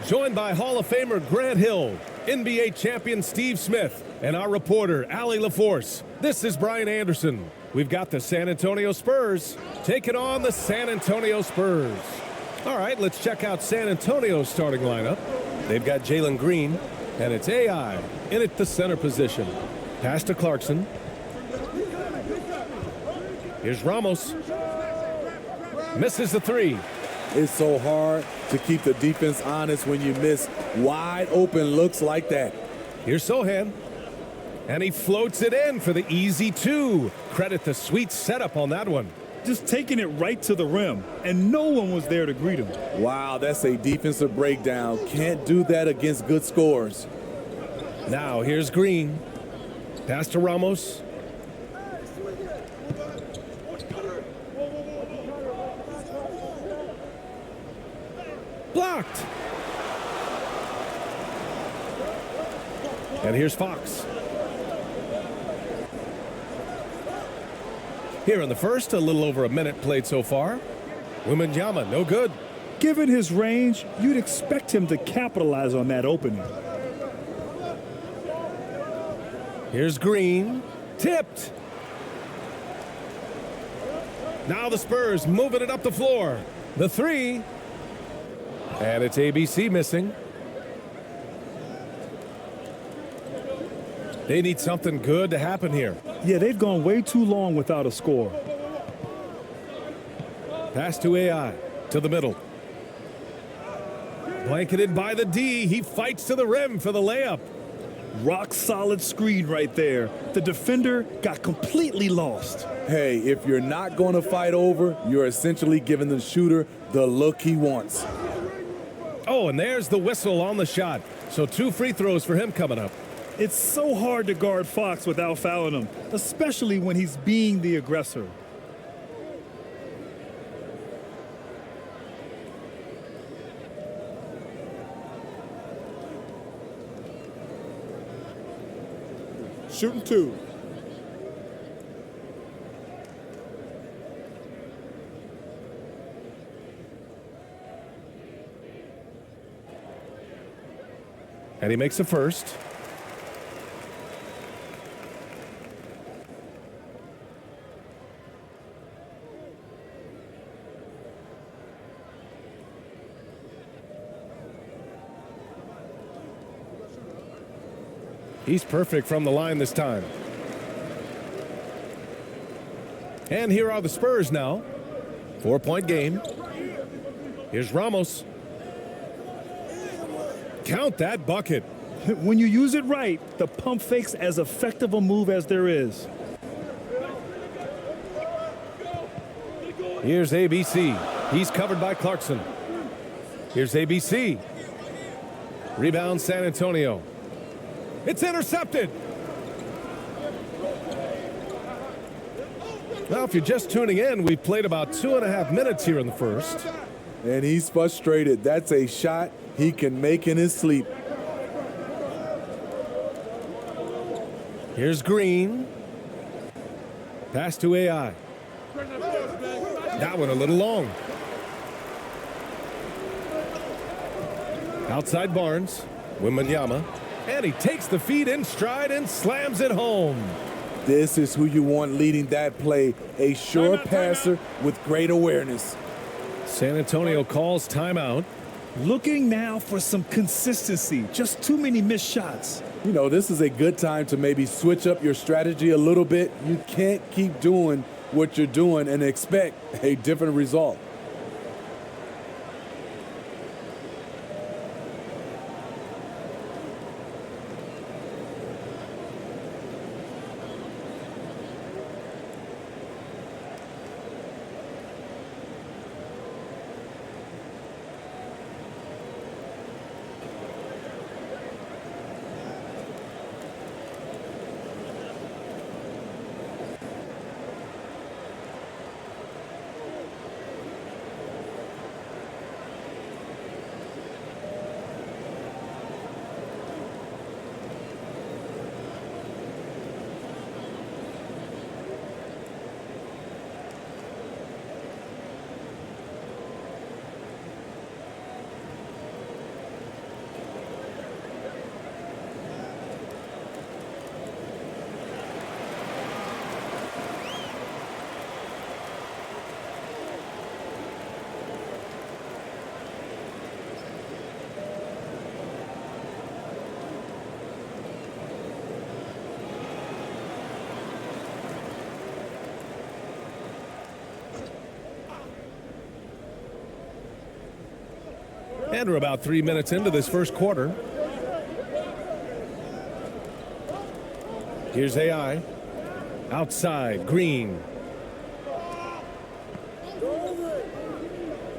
Joined by Hall of Famer Grant Hill, NBA champion Steve Smith, and our reporter, Allie LaForce. This is Brian Anderson. We've got the San Antonio Spurs taking on the San Antonio Spurs. All right, let's check out San Antonio's starting lineup. They've got Jalen Green, and it's AI in at the center position. Pass to Clarkson. Here's Ramos. Misses the three. It's so hard to keep the defense honest when you miss wide open looks like that. Here's Sohan. And he floats it in for the easy two. Credit the sweet setup on that one. Just taking it right to the rim, and no one was there to greet him. Wow, that's a defensive breakdown. Can't do that against good scores. Now here's Green. Pass to Ramos. Blocked. And here's Fox. Here in the first, a little over a minute played so far. Wembanyama, no good. Given his range, you'd expect him to capitalize on that opening. Here's Green. Tipped. Now the Spurs moving it up the floor. The three. And it's ABC missing. They need something good to happen here. Yeah, they've gone way too long without a score. Pass to AI, to the middle. Blanketed by the D. He fights to the rim for the layup. Rock solid screen right there. The defender got completely lost. Hey, if you're not going to fight over, you're essentially giving the shooter the look he wants. Oh, and there's the whistle on the shot. So 2 free throws for him coming up. It's so hard to guard Fox without fouling him, especially when he's being the aggressor. Shooting two. And he makes the first. He's perfect from the line this time. And here are the Spurs now. 4-point game. Here's Ramos. Count that bucket. When you use it right, the pump fake's as effective a move as there is. Here's ABC. He's covered by Clarkson. Here's ABC. Rebound San Antonio. It's intercepted. Well, if you're just tuning in, we've played about 2.5 minutes here in the first. And he's frustrated. That's a shot he can make in his sleep. Here's Green. Pass to AI. That one a little long. Outside Barnes. Wembanyama. And he takes the feed in stride and slams it home. This is who you want leading that play. A sure passer with great awareness. San Antonio calls timeout. Looking now for some consistency. Just too many missed shots. You know, this is a good time to maybe switch up your strategy a little bit. You can't keep doing what you're doing and expect a different result. And we're about 3 minutes into this first quarter. Here's AI. Outside, Green.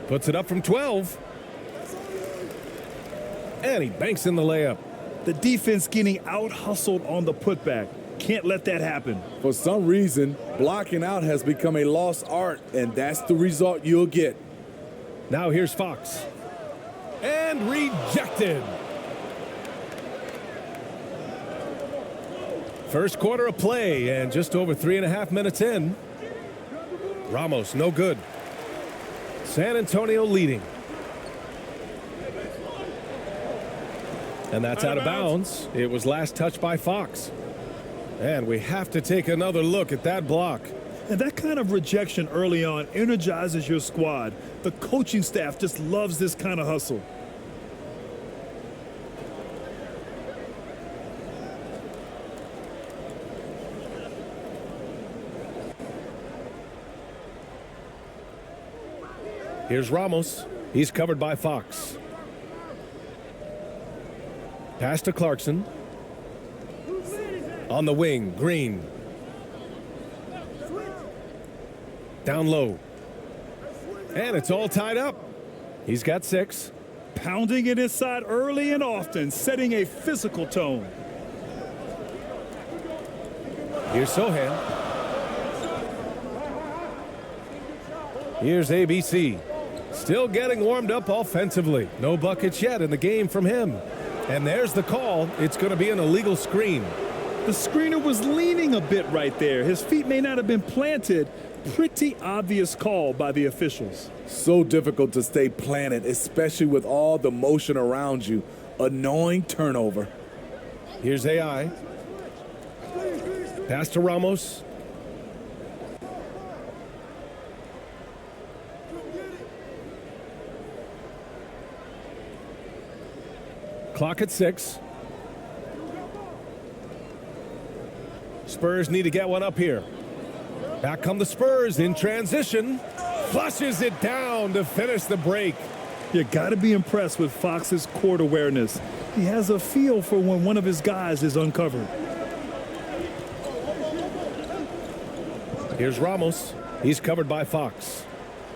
Puts it up from 12. And he banks in the layup. The defense getting out-hustled on the putback. Can't let that happen. For some reason, blocking out has become a lost art, and that's the result you'll get. Now here's Fox. And rejected. First quarter of play and just over 3.5 minutes in. Ramos, no good. San Antonio leading. And that's out of bounds. It was last touched by Fox. And we have to take another look at that block. And that kind of rejection early on energizes your squad. The coaching staff just loves this kind of hustle. Here's Ramos. He's covered by Fox. Pass to Clarkson. On the wing, Green. Down low. And it's all tied up. He's got 6. Pounding it inside early and often, setting a physical tone. Here's Sohan. Here's ABC. Still getting warmed up offensively. No buckets yet in the game from him. And there's the call. It's going to be an illegal screen. The screener was leaning a bit right there. His feet may not have been planted. Pretty obvious call by the officials. So difficult to stay planted, especially with all the motion around you. Annoying turnover. Here's AI. Pass to Ramos. Clock at 6. Spurs need to get one up here. Back come the Spurs in transition. Flushes it down to finish the break. You got to be impressed with Fox's court awareness. He has a feel for when one of his guys is uncovered. Here's Ramos. He's covered by Fox.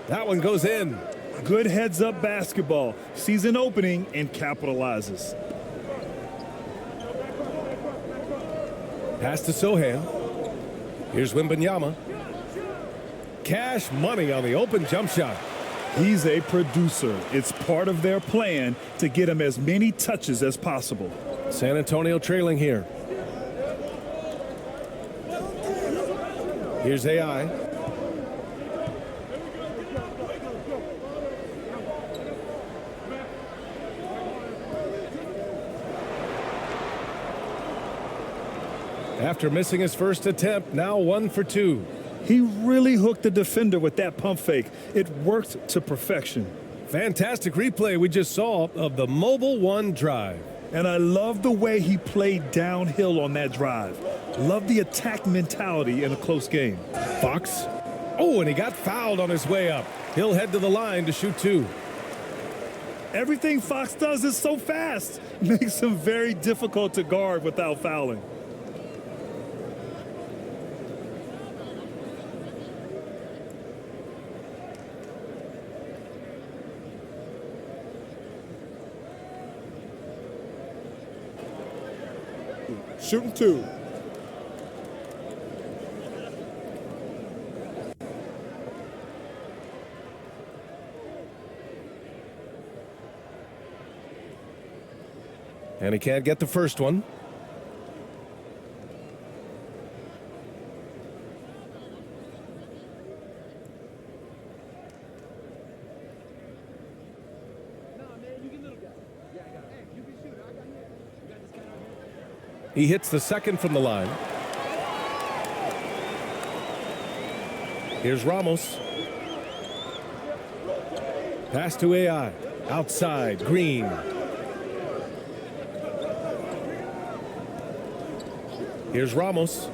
That one goes in. Good heads-up basketball. Sees an opening and capitalizes. Pass to Sohan. Here's Wembanyama. Cash money on the open jump shot. He's a producer. It's part of their plan to get him as many touches as possible. San Antonio trailing here. Here's AI. After missing his first attempt, now 1 for 2. He really hooked the defender with that pump fake. It worked to perfection. Fantastic replay we just saw of the Mobile One drive. And I love the way he played downhill on that drive. Love the attack mentality in a close game. Fox. Oh, and he got fouled on his way up. He'll head to the line to shoot 2. Everything Fox does is so fast. Makes him very difficult to guard without fouling. Shooting 2. And he can't get the first one. He hits the second from the line. Here's Ramos. Pass to AI. Outside, Green. Here's Ramos.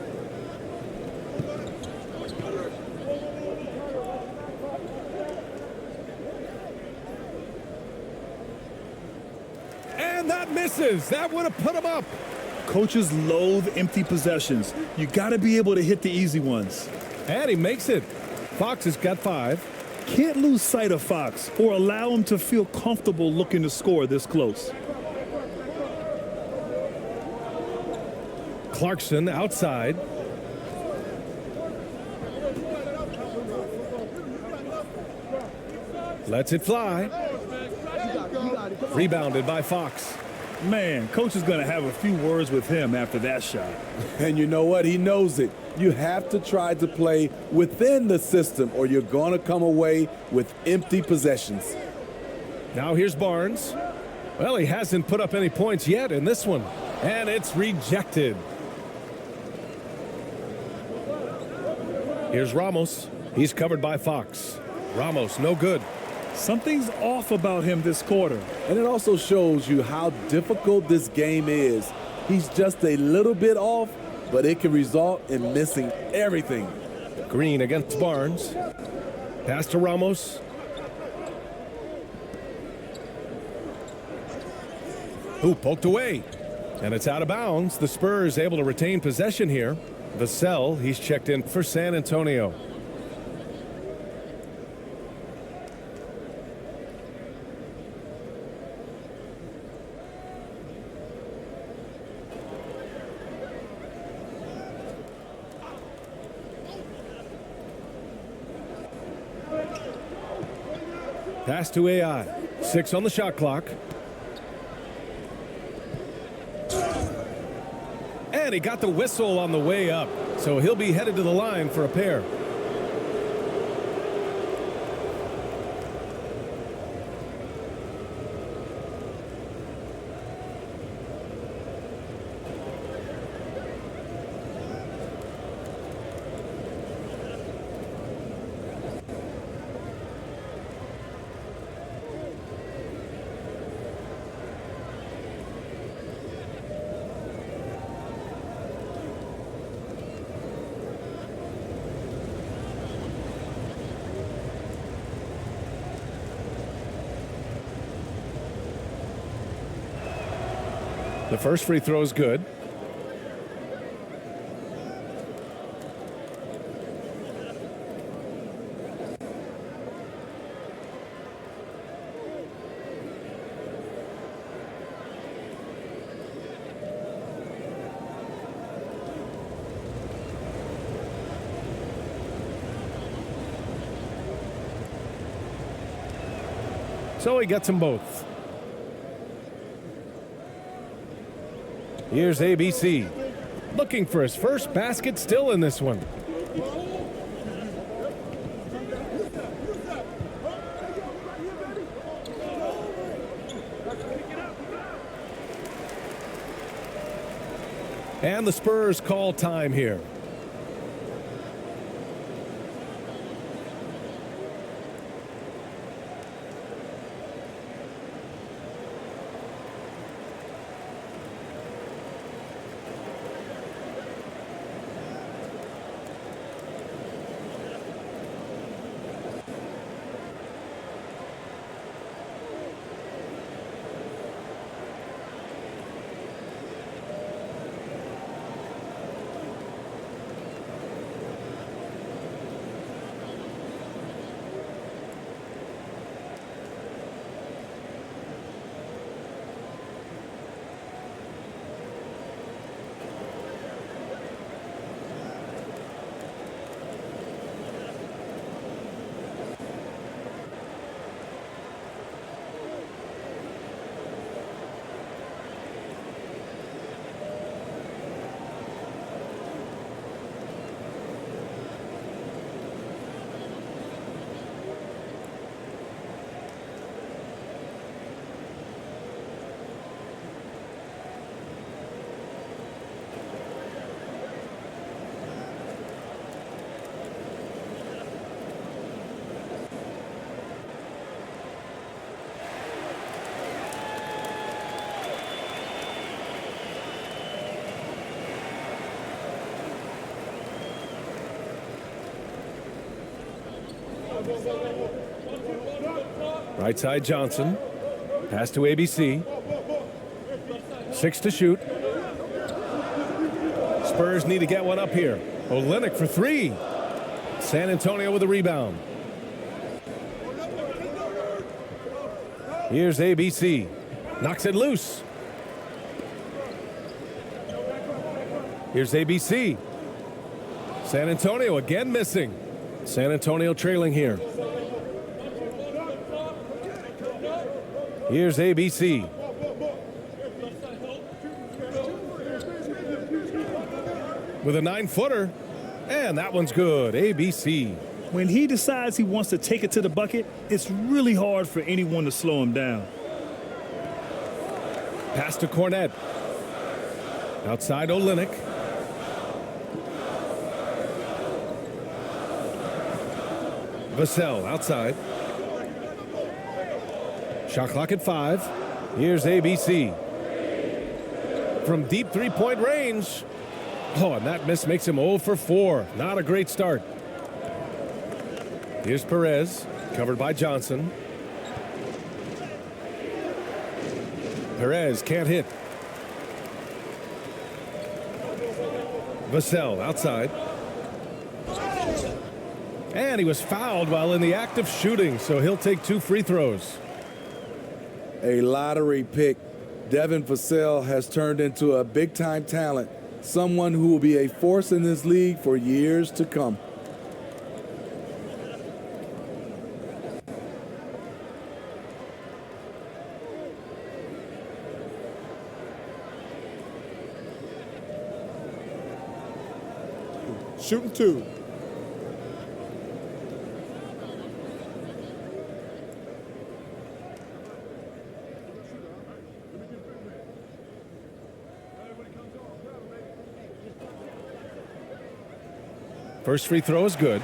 And that misses. That would have put him up. Coaches loathe empty possessions. You got to be able to hit the easy ones. And he makes it. Fox has got 5. Can't lose sight of Fox or allow him to feel comfortable looking to score this close. Clarkson outside. Lets it fly. Rebounded by Fox. Man, coach is going to have a few words with him after that shot. And you know what? He knows it. You have to try to play within the system or you're going to come away with empty possessions. Now here's Barnes. Well, he hasn't put up any points yet in this one. And it's rejected. Here's Ramos. He's covered by Fox. Ramos, no good. Something's off about him this quarter. And it also shows you how difficult this game is. He's just a little bit off, but it can result in missing everything. Green against Barnes. Pass to Ramos. Who poked away. And it's out of bounds. The Spurs able to retain possession here. Vassell, he's checked in for San Antonio. Pass to AI. 6 on the shot clock. And he got the whistle on the way up. So he'll be headed to the line for a pair. The first free throw is good. So he gets them both. Here's ABC. Looking for his first basket still in this one. And the Spurs call time here. Right side Johnson. Pass to ABC. 6 to shoot. Spurs need to get one up here. Olynyk for 3. San Antonio with a rebound. Here's ABC. Knocks it loose. Here's ABC. San Antonio again missing. San Antonio trailing here. Here's ABC. With a 9-footer. And that one's good. ABC. When he decides he wants to take it to the bucket, it's really hard for anyone to slow him down. Pass to Cornet. Outside Olynyk. Vassell outside. Shot clock at 5. Here's ABC. From deep three-point range. Oh, and that miss makes him 0 for 4. Not a great start. Here's Perez, covered by Johnson. Perez can't hit. Vassell outside. And he was fouled while in the act of shooting, so he'll take 2 free throws. A lottery pick. Devin Vassell has turned into a big-time talent, someone who will be a force in this league for years to come. Shooting 2. First free throw is good.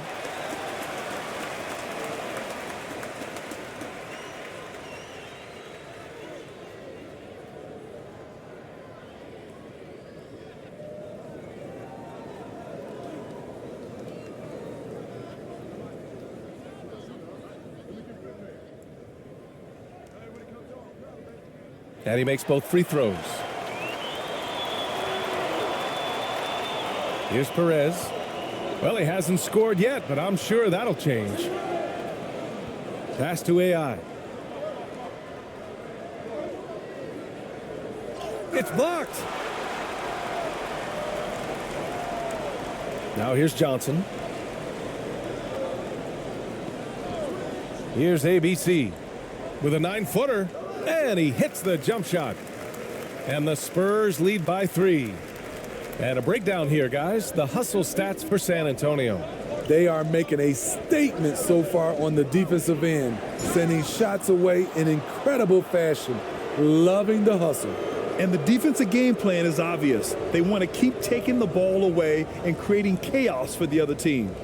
And he makes both free throws. Here's Perez. Well, he hasn't scored yet, but I'm sure that'll change. Pass to AI. It's blocked. Now here's Johnson. Here's ABC with a 9-footer, and he hits the jump shot. And the Spurs lead by 3. And a breakdown here, guys. The hustle stats for San Antonio. They are making a statement so far on the defensive end, sending shots away in incredible fashion. Loving the hustle. And the defensive game plan is obvious. They want to keep taking the ball away and creating chaos for the other team.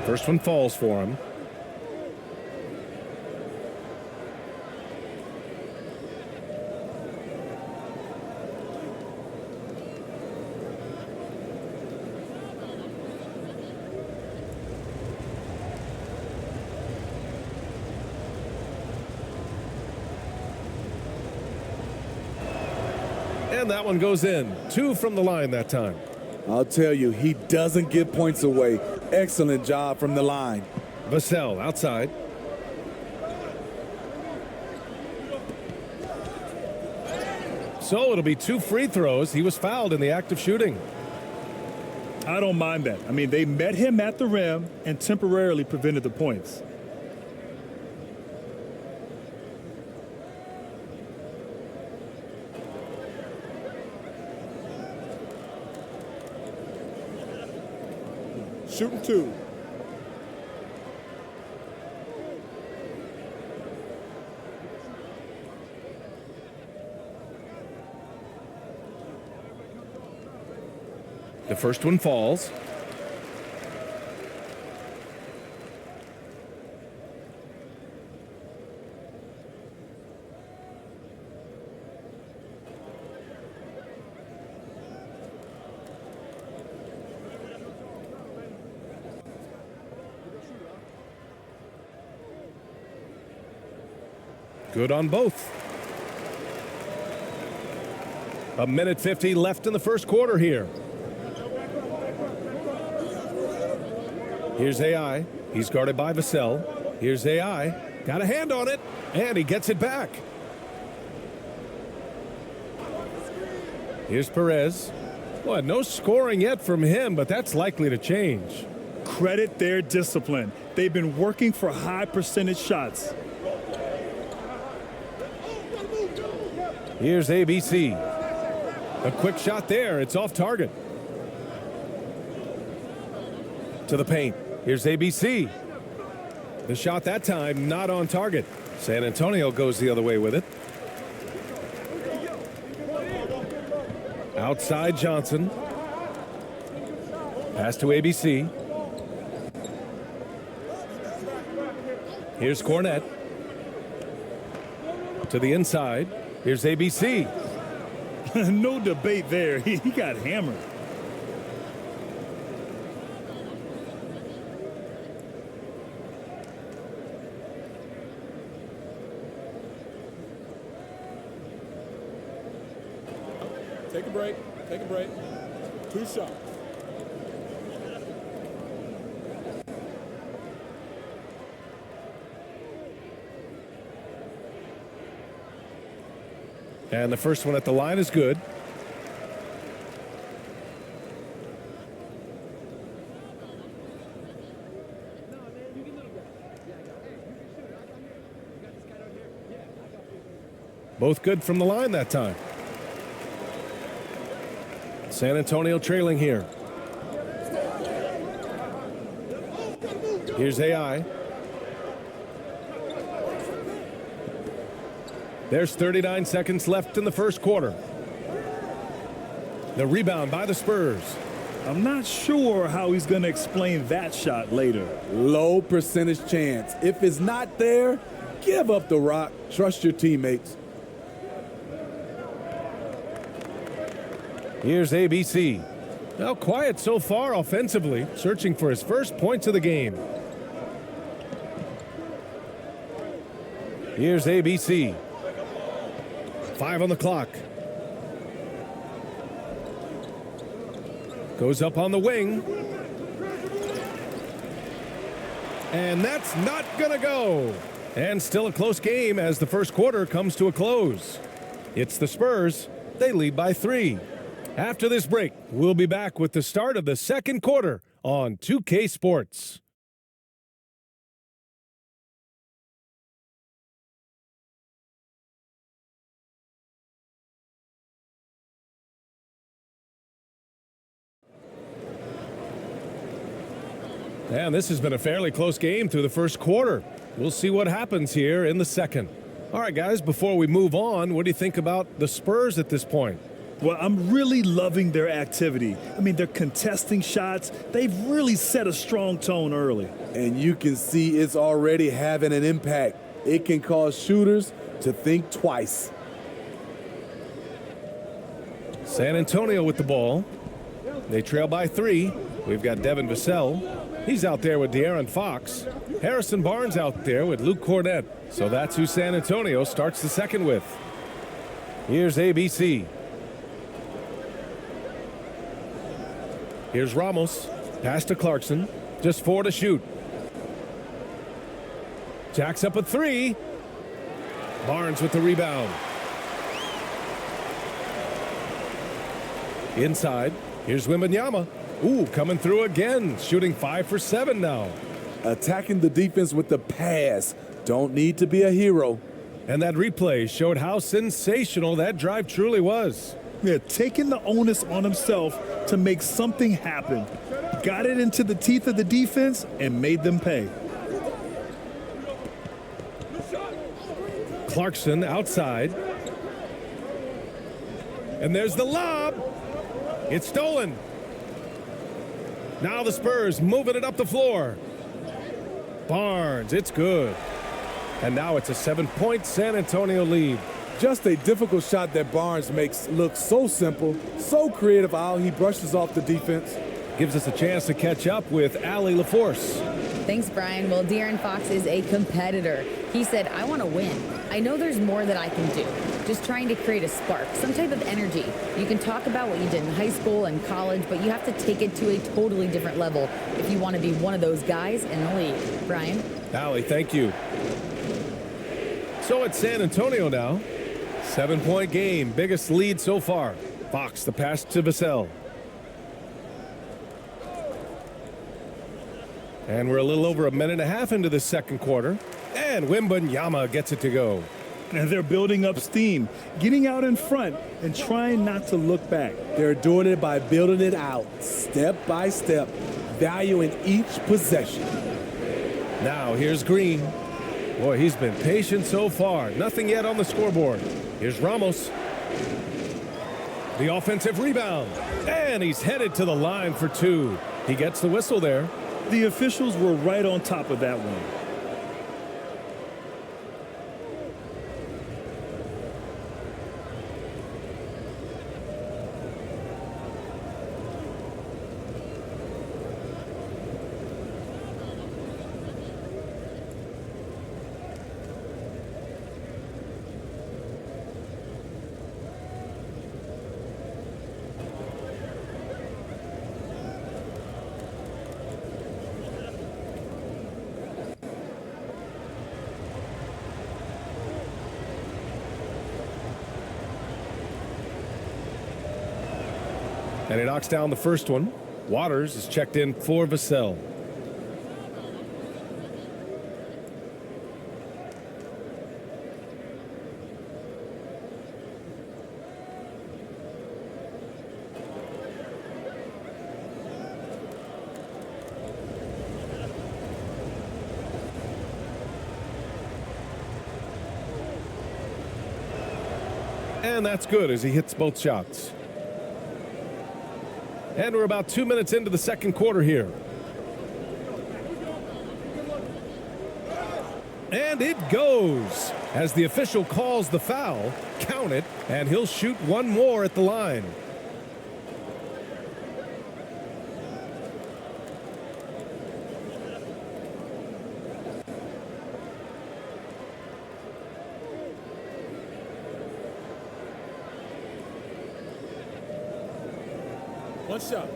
First one falls for him. And that one goes in. 2 from the line that time. I'll tell you, he doesn't give points away. Excellent job from the line. Vassell outside. So it'll be 2 free throws. He was fouled in the act of shooting. I don't mind that. I mean, they met him at the rim and temporarily prevented the points. Shooting 2. The first one falls. Good on both. A minute 50 left in the first quarter here. Here's AI. He's guarded by Vassell. Here's AI. Got a hand on it, and he gets it back. Here's Perez. Well, no scoring yet from him, but that's likely to change. Credit their discipline. They've been working for high percentage shots. Here's ABC. A quick shot there. It's off target. To the paint. Here's ABC. The shot that time not on target. San Antonio goes the other way with it. Outside Johnson. Pass to ABC. Here's Cornette. To the inside. Here's ABC. No debate there. He got hammered. Take a break. Take a break. 2 shots. And the first one at the line is good. Both good from the line that time. San Antonio trailing here. Here's AI. There's 39 seconds left in the first quarter. The rebound by the Spurs. I'm not sure how he's going to explain that shot later. Low percentage chance. If it's not there, give up the rock. Trust your teammates. Here's ABC. Now quiet so far offensively, searching for his first points of the game. Here's ABC. 5 on the clock. Goes up on the wing. And that's not gonna go. And still a close game as the first quarter comes to a close. It's the Spurs. They lead by 3. After this break, we'll be back with the start of the second quarter on 2K Sports. And this has been a fairly close game through the first quarter. We'll see what happens here in the second. All right, guys, before we move on, what do you think about the Spurs at this point? Well, I'm really loving their activity. I mean, they're contesting shots. They've really set a strong tone early. And you can see it's already having an impact. It can cause shooters to think twice. San Antonio with the ball. They trail by 3. We've got Devin Vassell. He's out there with De'Aaron Fox. Harrison Barnes out there with Luke Cornette. So that's who San Antonio starts the second with. Here's ABC. Here's Ramos. Pass to Clarkson. Just 4 to shoot. Jacks up a 3. Barnes with the rebound. Inside. Here's Wembanyama. Ooh, coming through again. Shooting 5 for 7 now. Attacking the defense with the pass. Don't need to be a hero. And that replay showed how sensational that drive truly was. Yeah, taking the onus on himself to make something happen. Got it into the teeth of the defense and made them pay. Clarkson outside. And there's the lob. It's stolen. Now the Spurs moving it up the floor. Barnes, it's good. And now it's a 7-point San Antonio lead. Just a difficult shot that Barnes makes look so simple, so creative how he brushes off the defense. Gives us a chance to catch up with Allie LaForce. Thanks, Brian. Well, De'Aaron Fox is a competitor. He said, I want to win. I know there's more that I can do. Just trying to create a spark, some type of energy. You can talk about what you did in high school and college, but you have to take it to a totally different level if you want to be one of those guys in the league. Brian? Allie, thank you. So it's San Antonio now. 7-point game, biggest lead so far. Fox, the pass to Vassell. And we're a little over a minute and a half into the second quarter. And Wembanyama gets it to go. And they're building up steam, getting out in front and trying not to look back. They're doing it by building it out, step by step, valuing each possession. Now here's Green. Boy, he's been patient so far. Nothing yet on the scoreboard. Here's Ramos. The offensive rebound. And he's headed to the line for two. He gets the whistle there. The officials were right on top of that one. And he knocks down the first one. Waters is checked in for Vassell. And that's good as he hits both shots. And we're about 2 minutes into the second quarter here. And it goes as the official calls the foul. Count it, and he'll shoot one more at the line. One shot.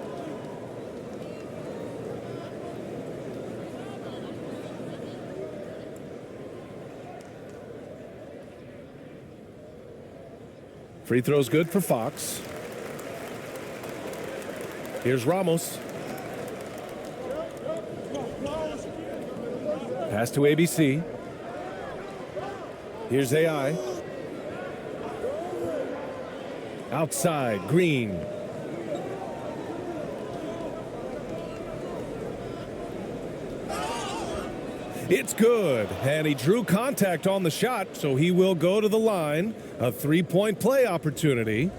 Free throw's good for Fox. Here's Ramos. Pass to ABC. Here's AI. Outside, Green. It's good, and he drew contact on the shot, so he will go to the line. A three-point play opportunity.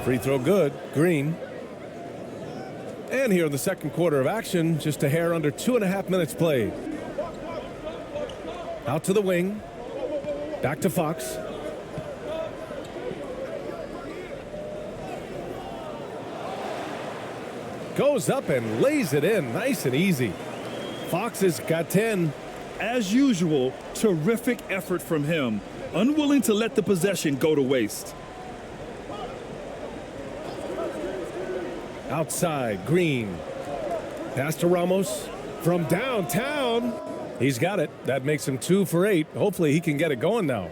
Free throw good, Green. And here in the second quarter of action, just a hair under 2.5 minutes played. Out to the wing. Back to Fox. Goes up and lays it in, nice and easy. Fox has got 10. As usual, terrific effort from him. Unwilling to let the possession go to waste. Outside, Green. Pass to Ramos from downtown. He's got it. That makes him 2 for 8. Hopefully he can get it going now.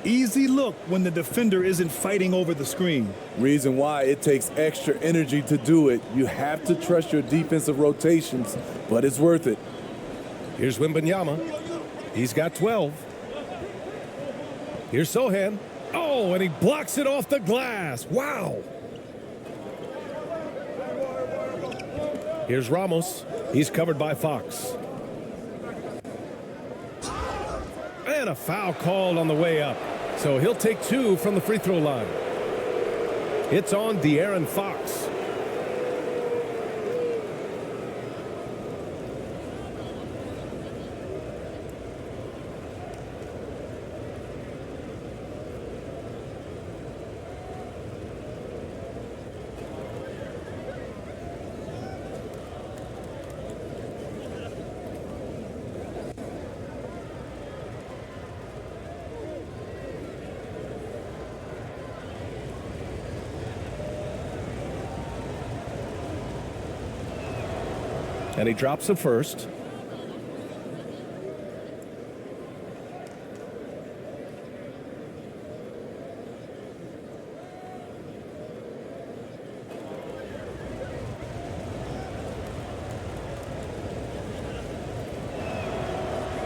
Easy look when the defender isn't fighting over the screen. Reason why it takes extra energy to do it. You have to trust your defensive rotations, but it's worth it. Here's Wembanyama. He's got 12. Here's Sohan. Oh, and he blocks it off the glass. Wow. Here's Ramos. He's covered by Fox. And a foul called on the way up. So he'll take 2 from the free throw line. It's on De'Aaron Fox. And he drops the first.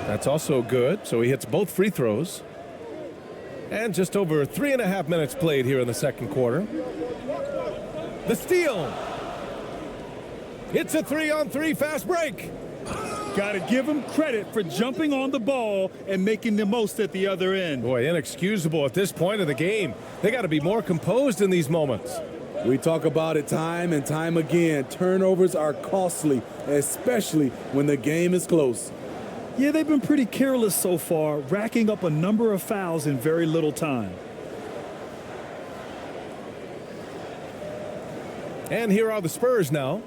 That's also good. So he hits both free throws. And just over 3.5 minutes played here in the second quarter. The steal. It's a 3-on-3 fast break. Got to give him credit for jumping on the ball and making the most at the other end. Boy, inexcusable at this point of the game. They got to be more composed in these moments. We talk about it time and time again. Turnovers are costly, especially when the game is close. Yeah, they've been pretty careless so far, racking up a number of fouls in very little time. And here are the Spurs now.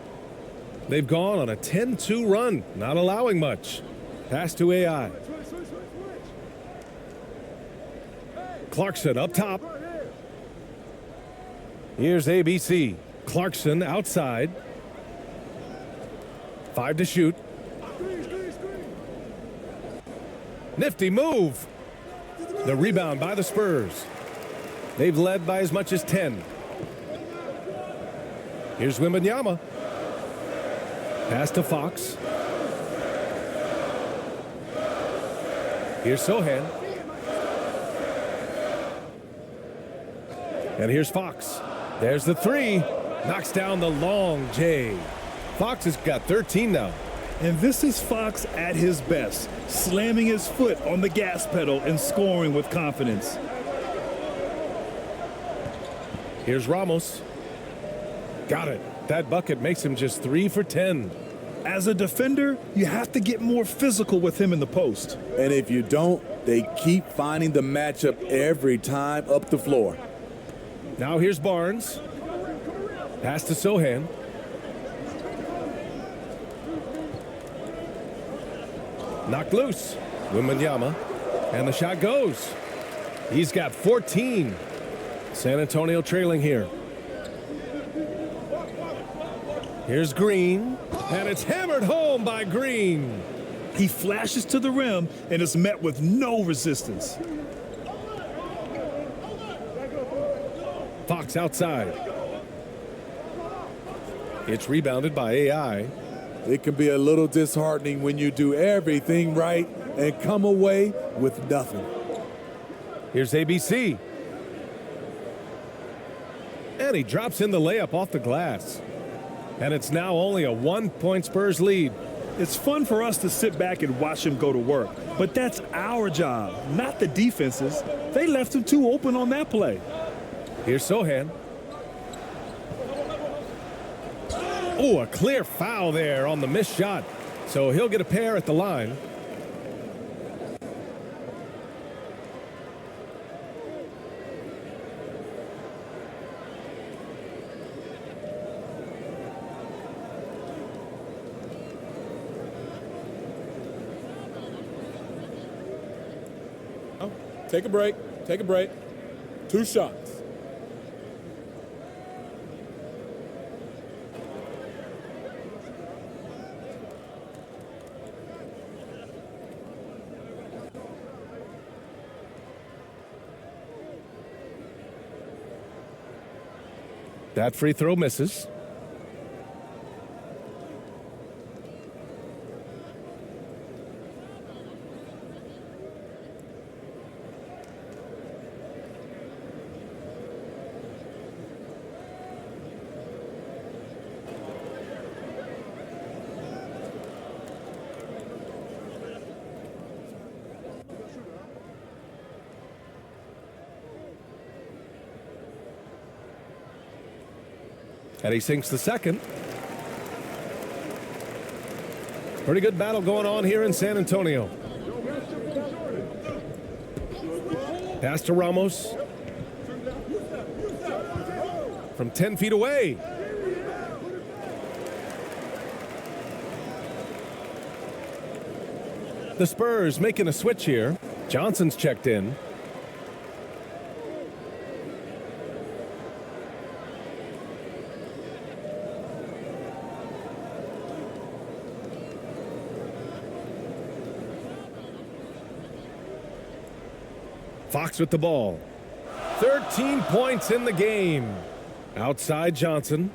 They've gone on a 10-2 run, not allowing much. Pass to AI. Clarkson up top. Here's ABC. Clarkson outside. 5 to shoot. Nifty move. The rebound by the Spurs. They've led by as much as 10. Here's Wembanyama. Pass to Fox. Here's Sohan. And here's Fox. There's the 3. Knocks down the long J. Fox has got 13 now. And this is Fox at his best, slamming his foot on the gas pedal and scoring with confidence. Here's Ramos. Got it. That bucket makes him just 3 for 10. As a defender, you have to get more physical with him in the post. And if you don't, they keep finding the matchup every time up the floor. Now here's Barnes. Pass to Sohan. Knocked loose. Wembanyama. And the shot goes. He's got 14. San Antonio trailing here. Here's Green, and it's hammered home by Green. He flashes to the rim and is met with no resistance. Fox outside. It's rebounded by AI. It can be a little disheartening when you do everything right and come away with nothing. Here's ABC. And he drops in the layup off the glass. And it's now only a 1-point Spurs lead. It's fun for us to sit back and watch him go to work, but that's our job, not the defense's. They left him too open on that play. Here's Sohan. Oh, a clear foul there on the missed shot. So he'll get a pair at the line. Take a break. Take a break. 2 shots. That free throw misses. And he sinks the second. Pretty good battle going on here in San Antonio. Pass to Ramos. From 10 feet away. The Spurs making a switch here. Johnson's checked in. Fox with the ball. 13 points in the game. Outside Johnson.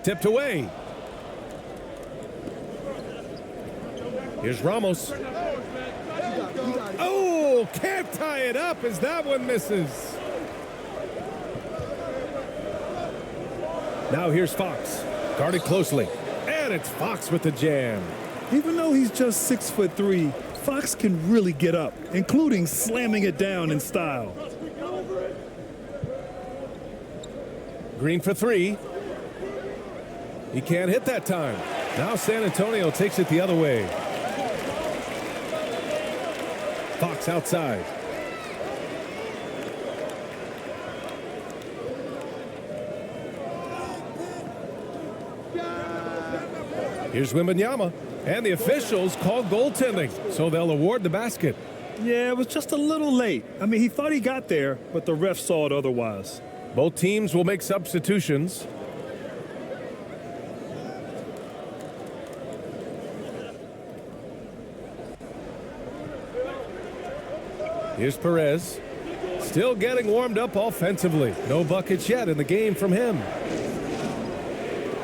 Tipped away. Here's Ramos. Oh, can't tie it up as that one misses. Now here's Fox. Guarded closely. And it's Fox with the jam. Even though he's just 6'3", Fox can really get up, including slamming it down in style. Green for three. He can't hit that time. Now San Antonio takes it the other way. Fox outside. Here's Wembanyama. And the officials call goaltending, so they'll award the basket. Yeah, it was just a little late. I mean, he thought he got there, but the ref saw it otherwise. Both teams will make substitutions. Here's Perez. Still getting warmed up offensively. No buckets yet in the game from him.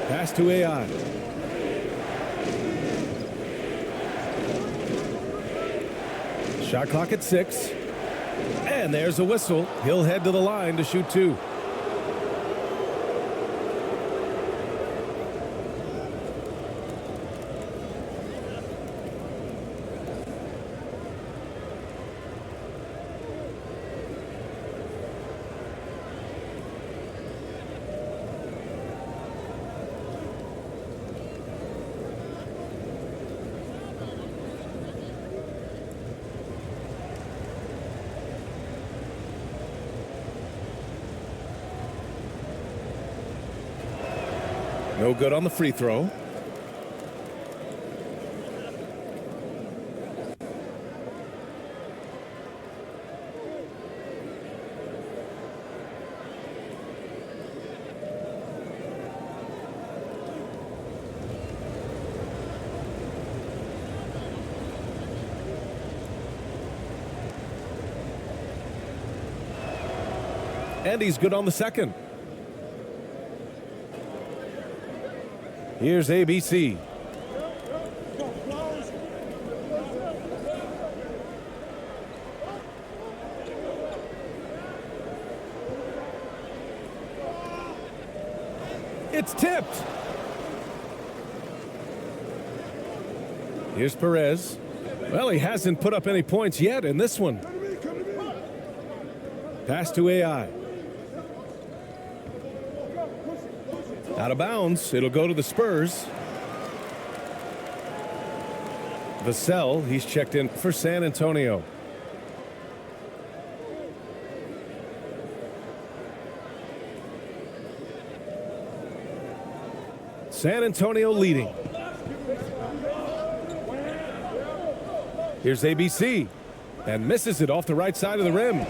Pass to AI. Shot clock at 6. And there's a whistle. He'll head to the line to shoot 2. No good on the free throw. And he's good on the second. Here's ABC. It's tipped. Here's Perez. Well, he hasn't put up any points yet in this one. Pass to AI. Out of bounds. It'll go to the Spurs. Vassell, he's checked in for San Antonio. San Antonio leading. Here's ABC. And misses it off the right side of the rim.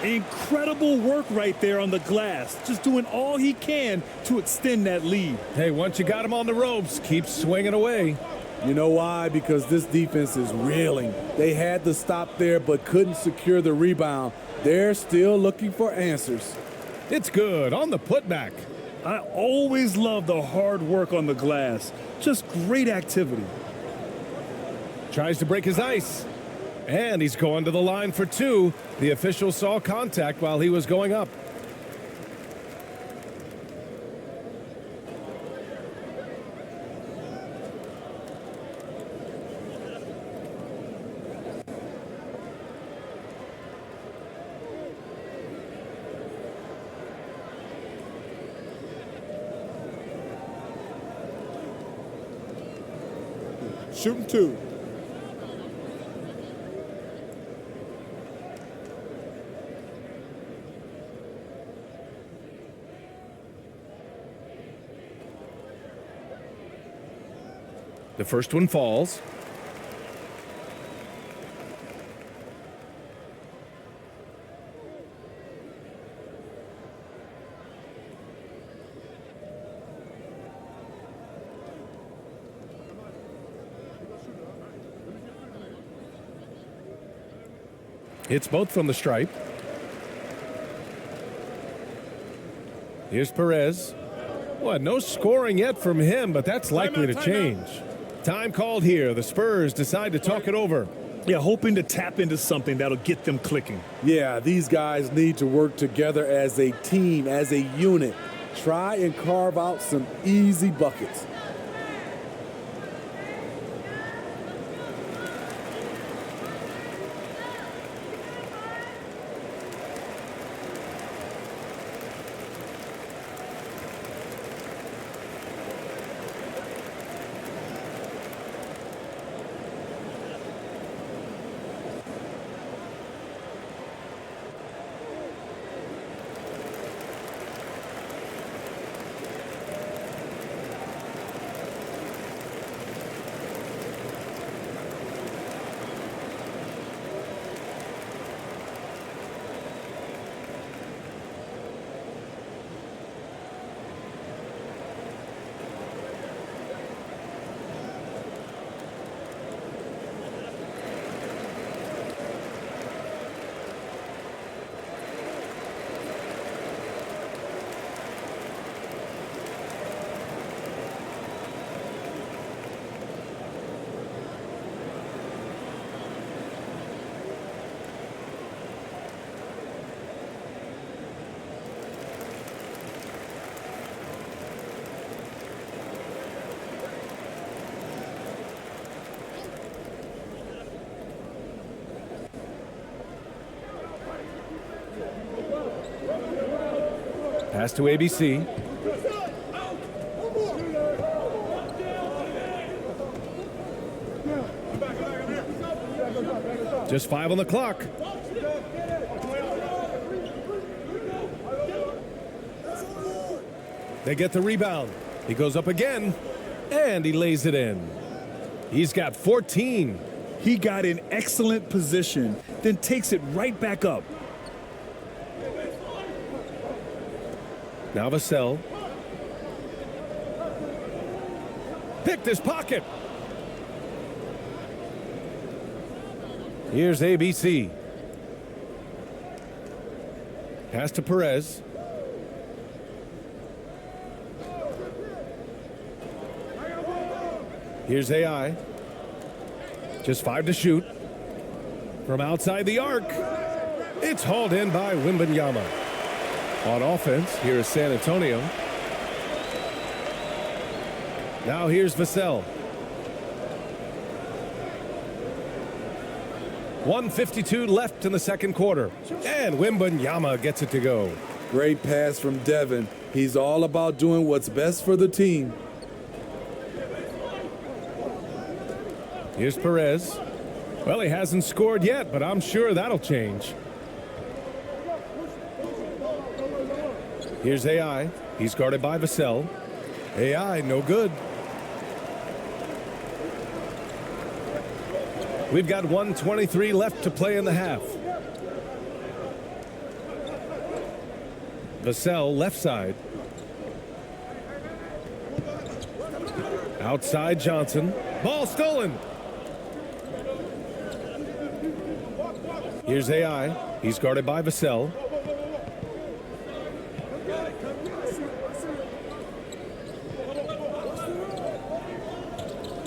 Incredible work right there on the glass. Just doing all he can to extend that lead. Hey, once you got him on the ropes, keep swinging away. You know why? Because this defense is reeling. They had to stop there but couldn't secure the rebound. They're still looking for answers. It's good on the putback. I always love the hard work on the glass. Just great activity. Tries to break his ice. And he's going to the line for 2. The official saw contact while he was going up. Shooting 2. The first one falls. Hits both from the stripe. Here's Perez. Well, no scoring yet from him, but that's likely to change. Time called here. The Spurs decide to talk it over. Yeah, hoping to tap into something that'll get them clicking. Yeah, these guys need to work together as a team, as a unit. Try and carve out some easy buckets. Pass to ABC. Just 5 on the clock. They get the rebound. He goes up again, and he lays it in. He's got 14. He got in excellent position, then takes it right back up. Now Vassell. Picked his pocket. Here's ABC. Pass to Perez. Here's AI. Just 5 to shoot. From outside the arc. It's hauled in by Wembanyama. On offense, here is San Antonio. Now here's Vassell. 1:52 left in the second quarter. And Wembanyama gets it to go. Great pass from Devin. He's all about doing what's best for the team. Here's Perez. Well, he hasn't scored yet, but I'm sure that'll change. Here's AI. He's guarded by Vassell. AI, no good. We've got 1:23 left to play in the half. Vassell, left side. Outside Johnson. Ball stolen. Here's AI. He's guarded by Vassell.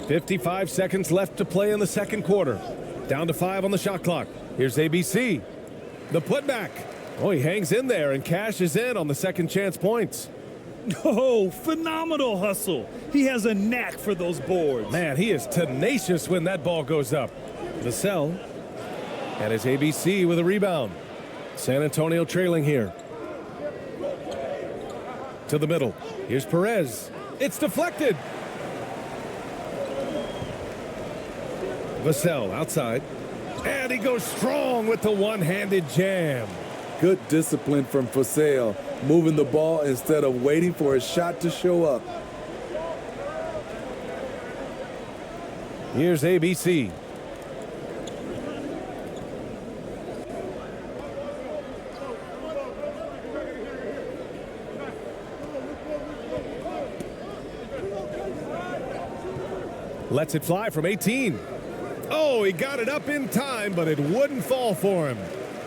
.55 seconds left to play in the second quarter. Down to 5 on the shot clock. Here's ABC. The putback. Oh, he hangs in there and cashes in on the second chance points. Oh, phenomenal hustle. He has a knack for those boards. Man, he is tenacious when that ball goes up. Vassell. And his ABC with a rebound. San Antonio trailing here. To the middle. Here's Perez. It's deflected. Vassell outside. And he goes strong with the one-handed jam. Good discipline from Vassell, moving the ball instead of waiting for a shot to show up. Here's ABC. Lets it fly from 18. Oh, he got it up in time, but it wouldn't fall for him.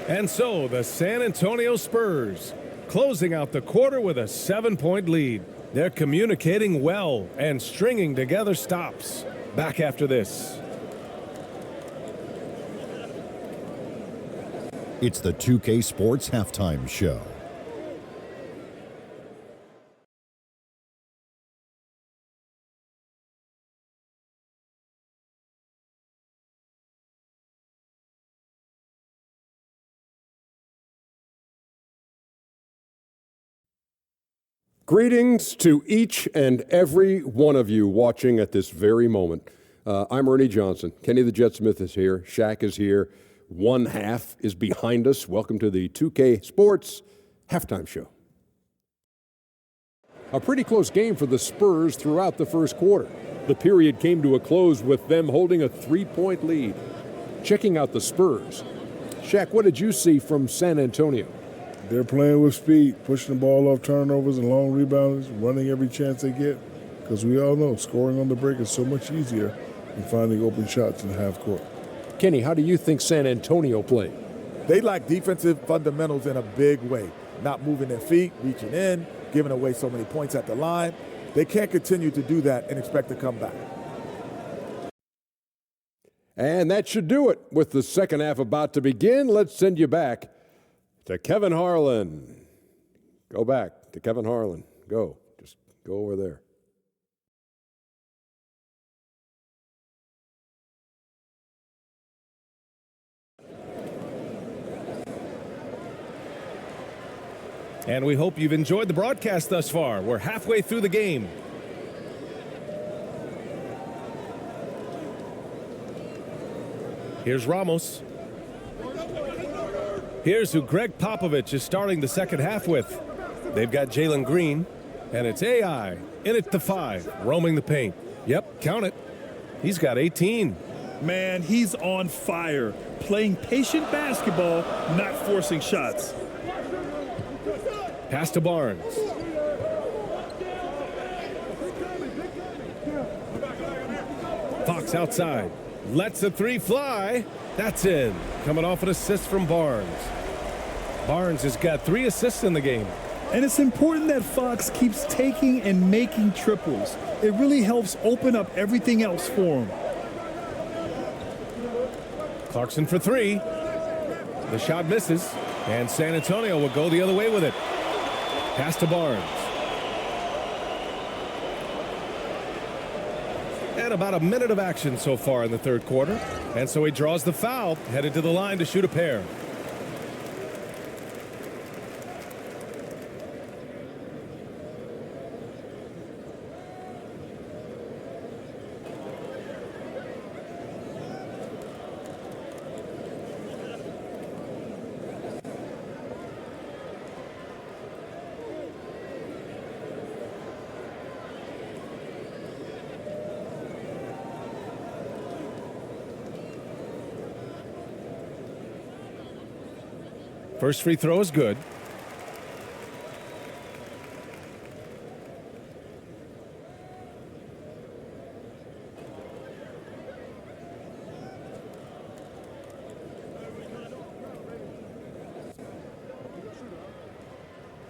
And so the San Antonio Spurs closing out the quarter with a 7-point lead. They're communicating well and stringing together stops. Back after this. It's the 2K Sports Halftime Show. Greetings to each and every one of you watching at this very moment. I'm Ernie Johnson. Kenny the Jet Smith is here. Shaq is here. One half is behind us. Welcome to the 2K Sports Halftime Show. A pretty close game for the Spurs throughout the first quarter. The period came to a close with them holding a 3-point lead. Checking out the Spurs. Shaq, what did you see from San Antonio? They're playing with speed, pushing the ball off turnovers and long rebounds, running every chance they get. Because we all know scoring on the break is so much easier than finding open shots in the half court. Kenny, how do you think San Antonio played? They lack defensive fundamentals in a big way. Not moving their feet, reaching in, giving away so many points at the line. They can't continue to do that and expect to come back. And that should do it. With the second half about to begin, let's send you back to Kevin Harlan. Go back to Kevin Harlan. Go. Just go over there. And we hope you've enjoyed the broadcast thus far. We're halfway through the game. Here's Ramos. Here's who Greg Popovich is starting the second half with. They've got Jalen Green, and it's AI in at the 5, roaming the paint. Yep, count it. He's got 18. Man, he's on fire. Playing patient basketball, not forcing shots. Pass to Barnes. Fox outside. Lets the 3 fly. That's in. Coming off an assist from Barnes. Barnes has got 3 assists in the game. And it's important that Fox keeps taking and making triples. It really helps open up everything else for him. Clarkson for 3. The shot misses. And San Antonio will go the other way with it. Pass to Barnes. And about a minute of action so far in the third quarter. And so he draws the foul, headed to the line to shoot a pair. First free throw is good.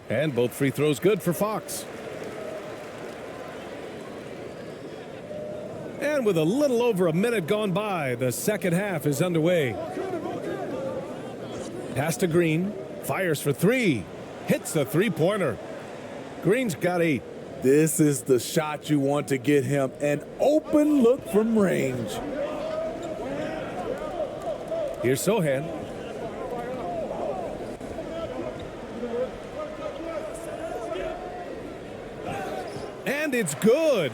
And both free throws good for Fox. And with a little over a minute gone by, the second half is underway. Pass to Green, fires for 3, hits the 3-pointer. Green's got 8. This is the shot you want to get him, an open look from range. Here's Sohan. And it's good.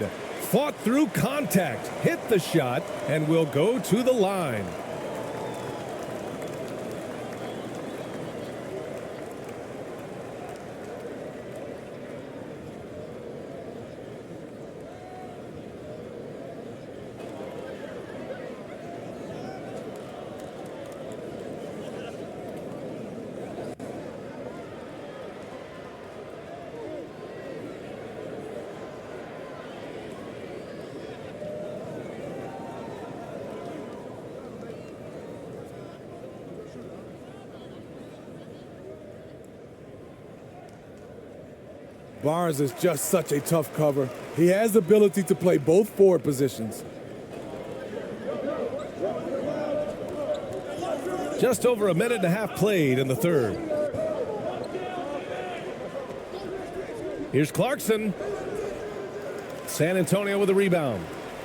fought through contact, hit the shot, and will go to the line. Barnes is just such a tough cover. He has the ability to play both forward positions. Just over a minute and a half played in the third. Here's Clarkson. San Antonio with a rebound.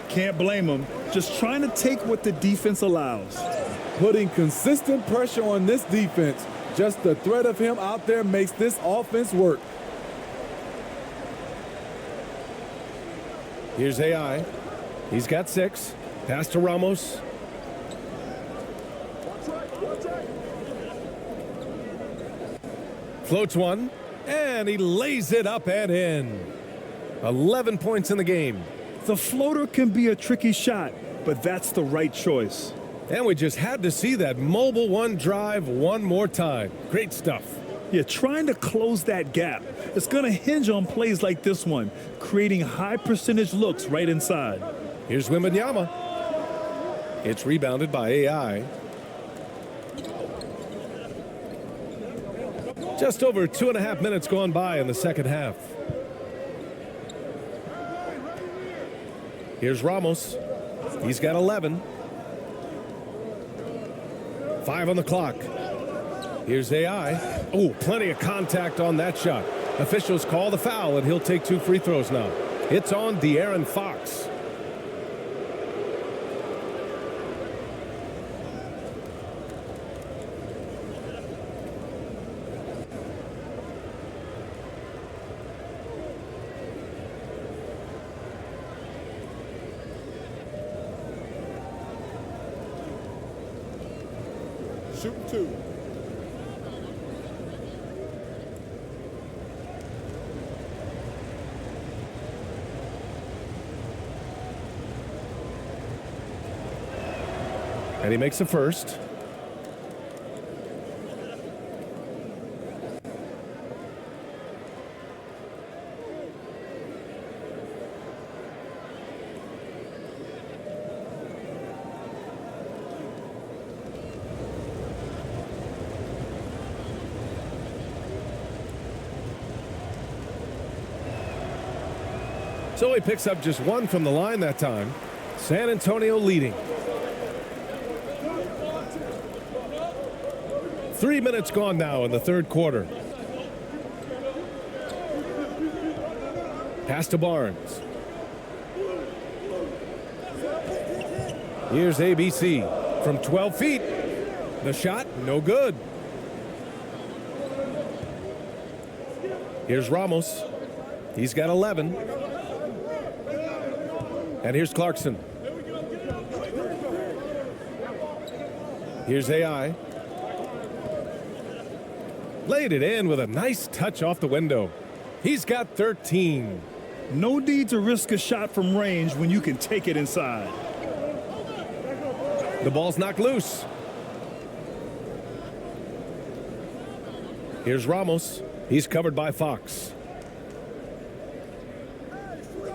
Can't blame him. Just trying to take what the defense allows. Putting consistent pressure on this defense. Just the threat of him out there makes this offense work. Here's AI. He's got 6. Pass to Ramos. Floats one, and he lays it up and in. 11 points in the game. The floater can be a tricky shot, but that's the right choice. And we just had to see that mobile one drive one more time. Great stuff. Yeah, trying to close that gap. It's going to hinge on plays like this one, creating high percentage looks right inside. Here's Wembanyama. It's rebounded by AI. Just over 2.5 minutes gone by in the second half. Here's Ramos. He's got 11. 5 on the clock. Here's AI. Oh, plenty of contact on that shot. Officials call the foul, and he'll take 2 free throws now. It's on De'Aaron Fox. Shooting 2. And he makes the first. So he picks up just 1 from the line that time. San Antonio leading. 3 minutes gone now in the third quarter. Pass to Barnes. Here's ABC from 12 feet. The shot, no good. Here's Ramos. He's got 11. And here's Clarkson. Here's AI. Laid it in with a nice touch off the window. He's got 13. No need to risk a shot from range when you can take it inside. The ball's knocked loose. Here's Ramos. He's covered by Fox.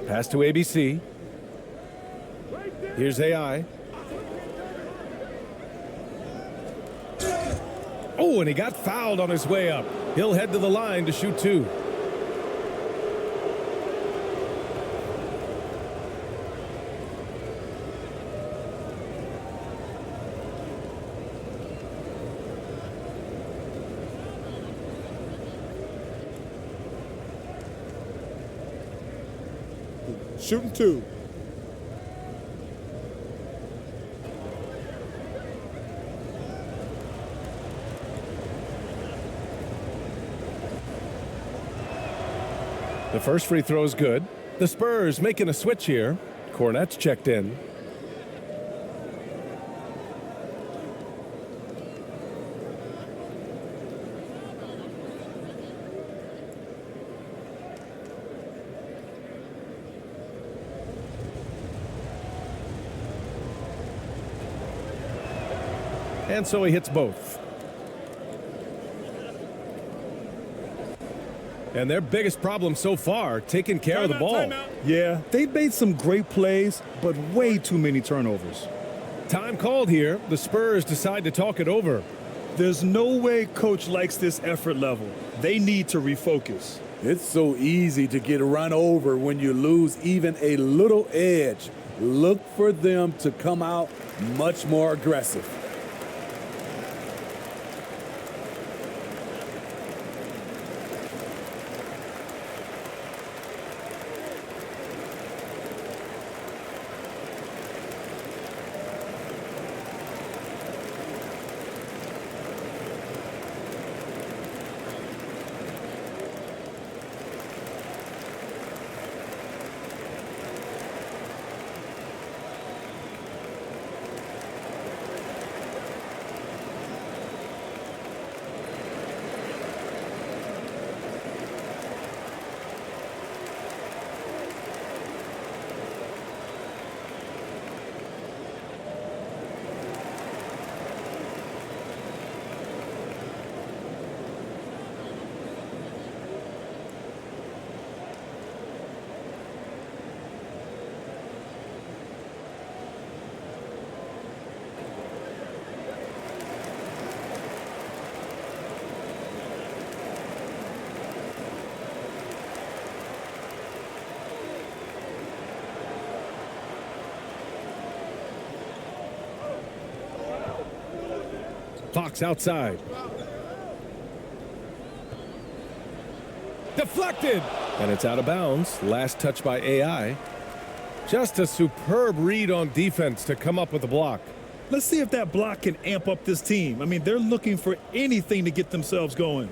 Pass to ABC. Here's AI. Oh, and he got fouled on his way up. He'll head to the line to shoot 2. Shooting 2. The first free throw is good. The Spurs making a switch here. Cornet's checked in. And so he hits both. And their biggest problem so far, taking care of the ball. Yeah, they've made some great plays, but way too many turnovers. Time called here. The Spurs decide to talk it over. There's no way coach likes this effort level. They need to refocus. It's so easy to get run over when you lose even a little edge. Look for them to come out much more aggressive. Fox outside. Deflected. And it's out of bounds. Last touch by AI. Just a superb read on defense to come up with a block. Let's see if that block can amp up this team. I mean, they're looking for anything to get themselves going.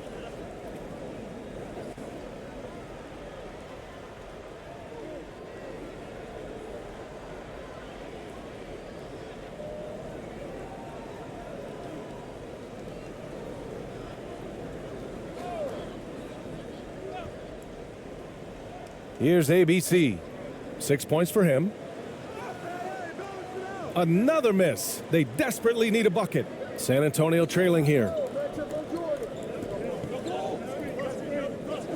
Here's ABC. 6 points for him. Another miss. They desperately need a bucket. San Antonio trailing here.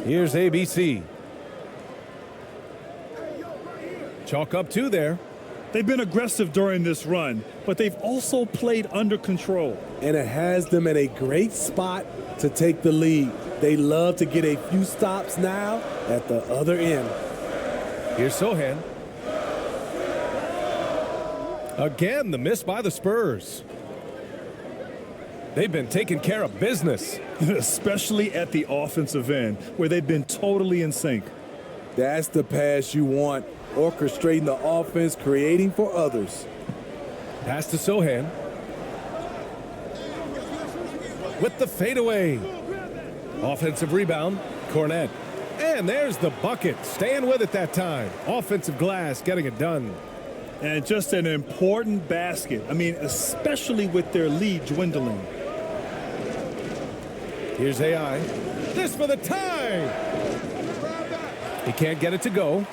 Here's ABC. Chalk up 2 there. They've been aggressive during this run, but they've also played under control. And it has them in a great spot to take the lead. They love to get a few stops now at the other end. Here's Sohan. Again, the miss by the Spurs. They've been taking care of business. Especially at the offensive end, where they've been totally in sync. That's the pass you want. Orchestrating the offense, creating for others. Pass to Sohan. With the fadeaway. Offensive rebound, Cornet. And there's the bucket. Staying with it that time. Offensive glass, getting it done. And just an important basket. I mean, especially with their lead dwindling. Here's AI. This for the tie. He can't get it to go.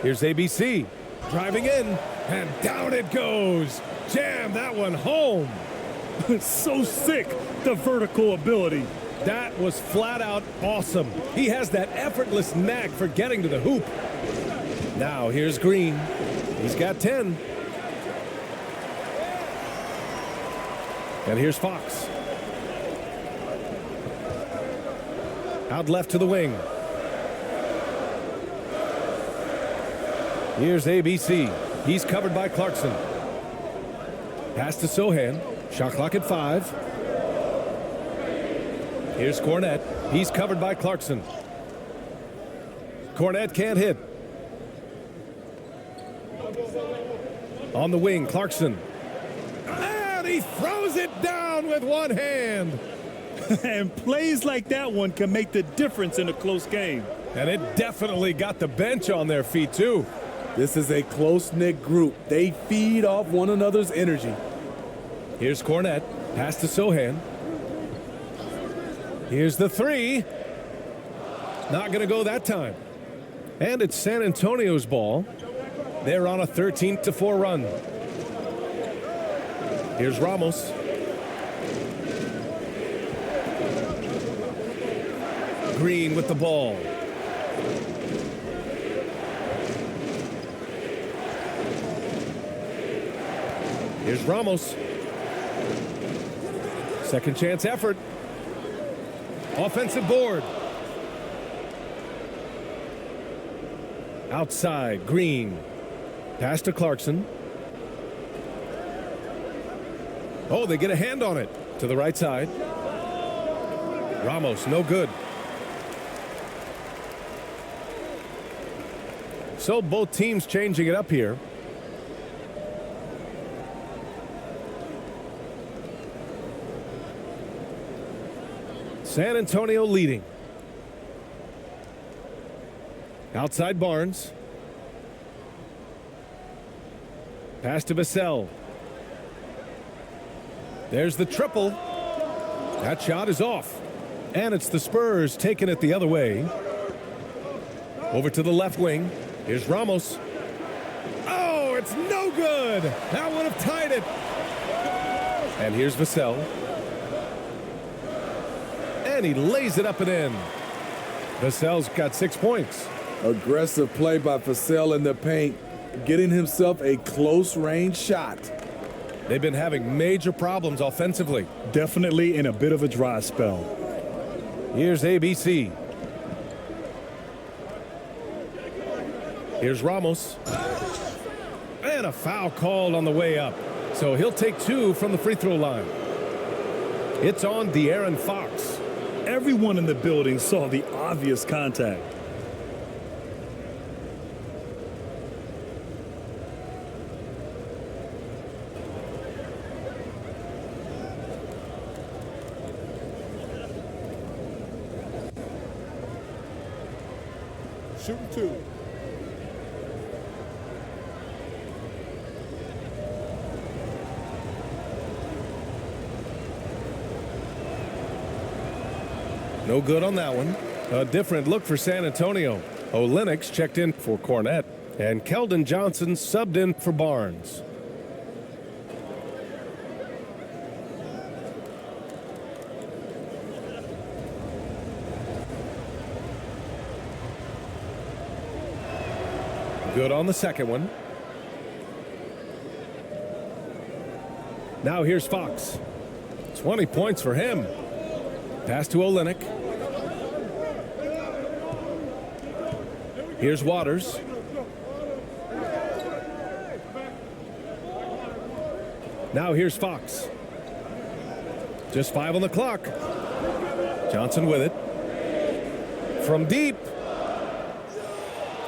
Here's ABC. Driving in. And down it goes. Jam that one home. So sick, the vertical ability. That was flat out awesome. He has that effortless knack for getting to the hoop. Now here's Green. He's got 10. And here's Fox. Out left to the wing. Here's ABC. He's covered by Clarkson. Pass to Sohan. Shot clock at 5. Here's Cornet. He's covered by Clarkson. Cornet can't hit. On the wing, Clarkson. And he throws it down with one hand. And plays like that one can make the difference in a close game. And it definitely got the bench on their feet, too. This is a close-knit group. They feed off one another's energy. Here's Cornette. Pass to Sohan. Here's the three. Not going to go that time. And it's San Antonio's ball. They're on a 13-4 run. Here's Ramos. Green with the ball. Here's Ramos. Second chance effort. Offensive board. Outside, Green. Pass to Clarkson. Oh, they get a hand on it. To the right side. Ramos, no good. So both teams changing it up here. San Antonio leading. Outside Barnes. Pass to Vassell. There's the triple. That shot is off. And it's the Spurs taking it the other way. Over to the left wing. Here's Ramos. Oh, it's no good. That would have tied it. And here's Vassell. And he lays it up and in. Vassell's got 6 points. Aggressive play by Vassell in the paint, getting himself a close-range shot. They've been having major problems offensively. Definitely in a bit of a dry spell. Here's ABC. Here's Ramos. And a foul called on the way up. So he'll take 2 from the free throw line. It's on De'Aaron Fox. Everyone in the building saw the obvious contact. Shooting 2. No good on that one. A different look for San Antonio. Olenek's checked in for Cornette, and Keldon Johnson subbed in for Barnes. Good on the second one. Now here's Fox. 20 points for him. Pass to Olenek. Here's Waters. Now here's Fox. Just 5 on the clock. Johnson with it. From deep.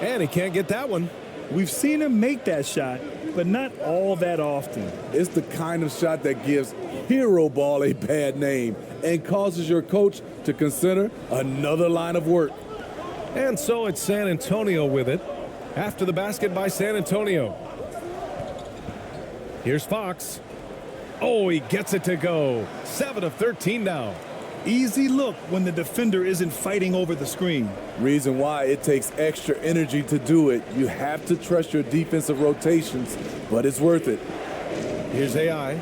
And he can't get that one. We've seen him make that shot, but not all that often. It's the kind of shot that gives hero ball a bad name and causes your coach to consider another line of work. And so it's San Antonio with it. After the basket by San Antonio. Here's Fox. Oh, he gets it to go. 7 of 13 now. Easy look when the defender isn't fighting over the screen. Reason why it takes extra energy to do it. You have to trust your defensive rotations, but it's worth it. Here's AI.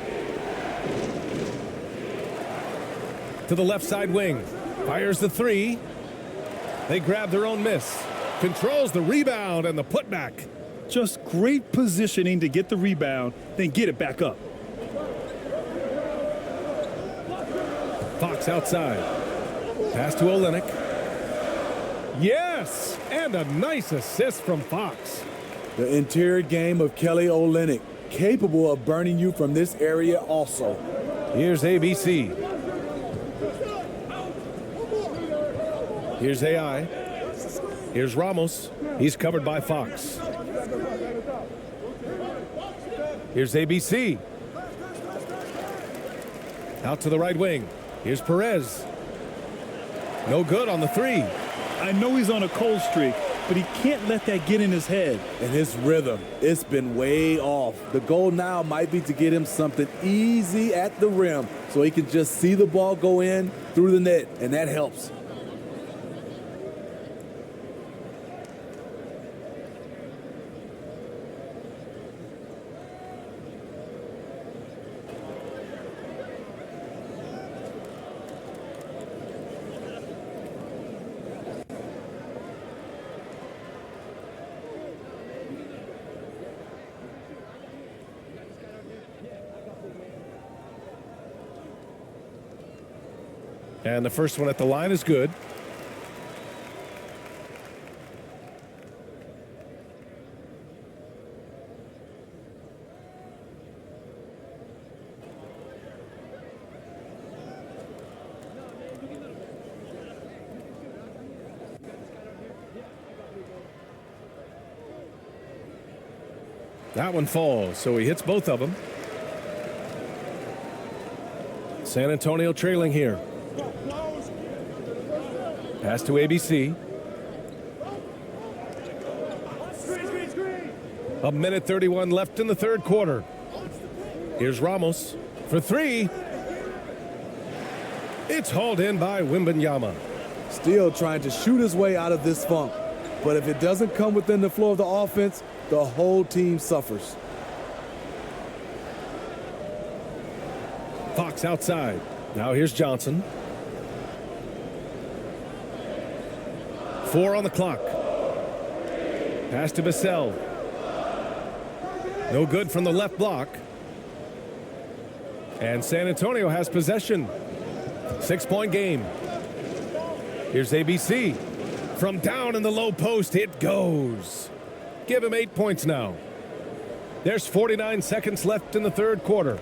To the left side wing. Fires the 3. They grab their own miss. Controls the rebound and the putback. Just great positioning to get the rebound, then get it back up. Fox outside. Pass to Olenek. Yes! And a nice assist from Fox. The interior game of Kelly Olynyk, capable of burning you from this area also. Here's ABC. Here's AI. Here's Ramos. He's covered by Fox. Here's ABC. Out to the right wing. Here's Perez. No good on the three. I know he's on a cold streak, but he can't let that get in his head. And his rhythm, it's been way off. The goal now might be to get him something easy at the rim so he can just see the ball go in through the net, and that helps. And the first one at the line is good. That one falls, so he hits both of them. San Antonio trailing here. Pass to ABC. A minute 31 left in the third quarter. Here's Ramos for three. It's hauled in by Wembanyama. Still trying to shoot his way out of this funk. But if it doesn't come within the flow of the offense, the whole team suffers. Fox outside. Now here's Johnson. 4 on the clock. Pass to Vassell. No good from the left block. And San Antonio has possession. 6-point game. Here's ABC. From down in the low post, it goes. Give him 8 points now. There's 49 seconds left in the third quarter.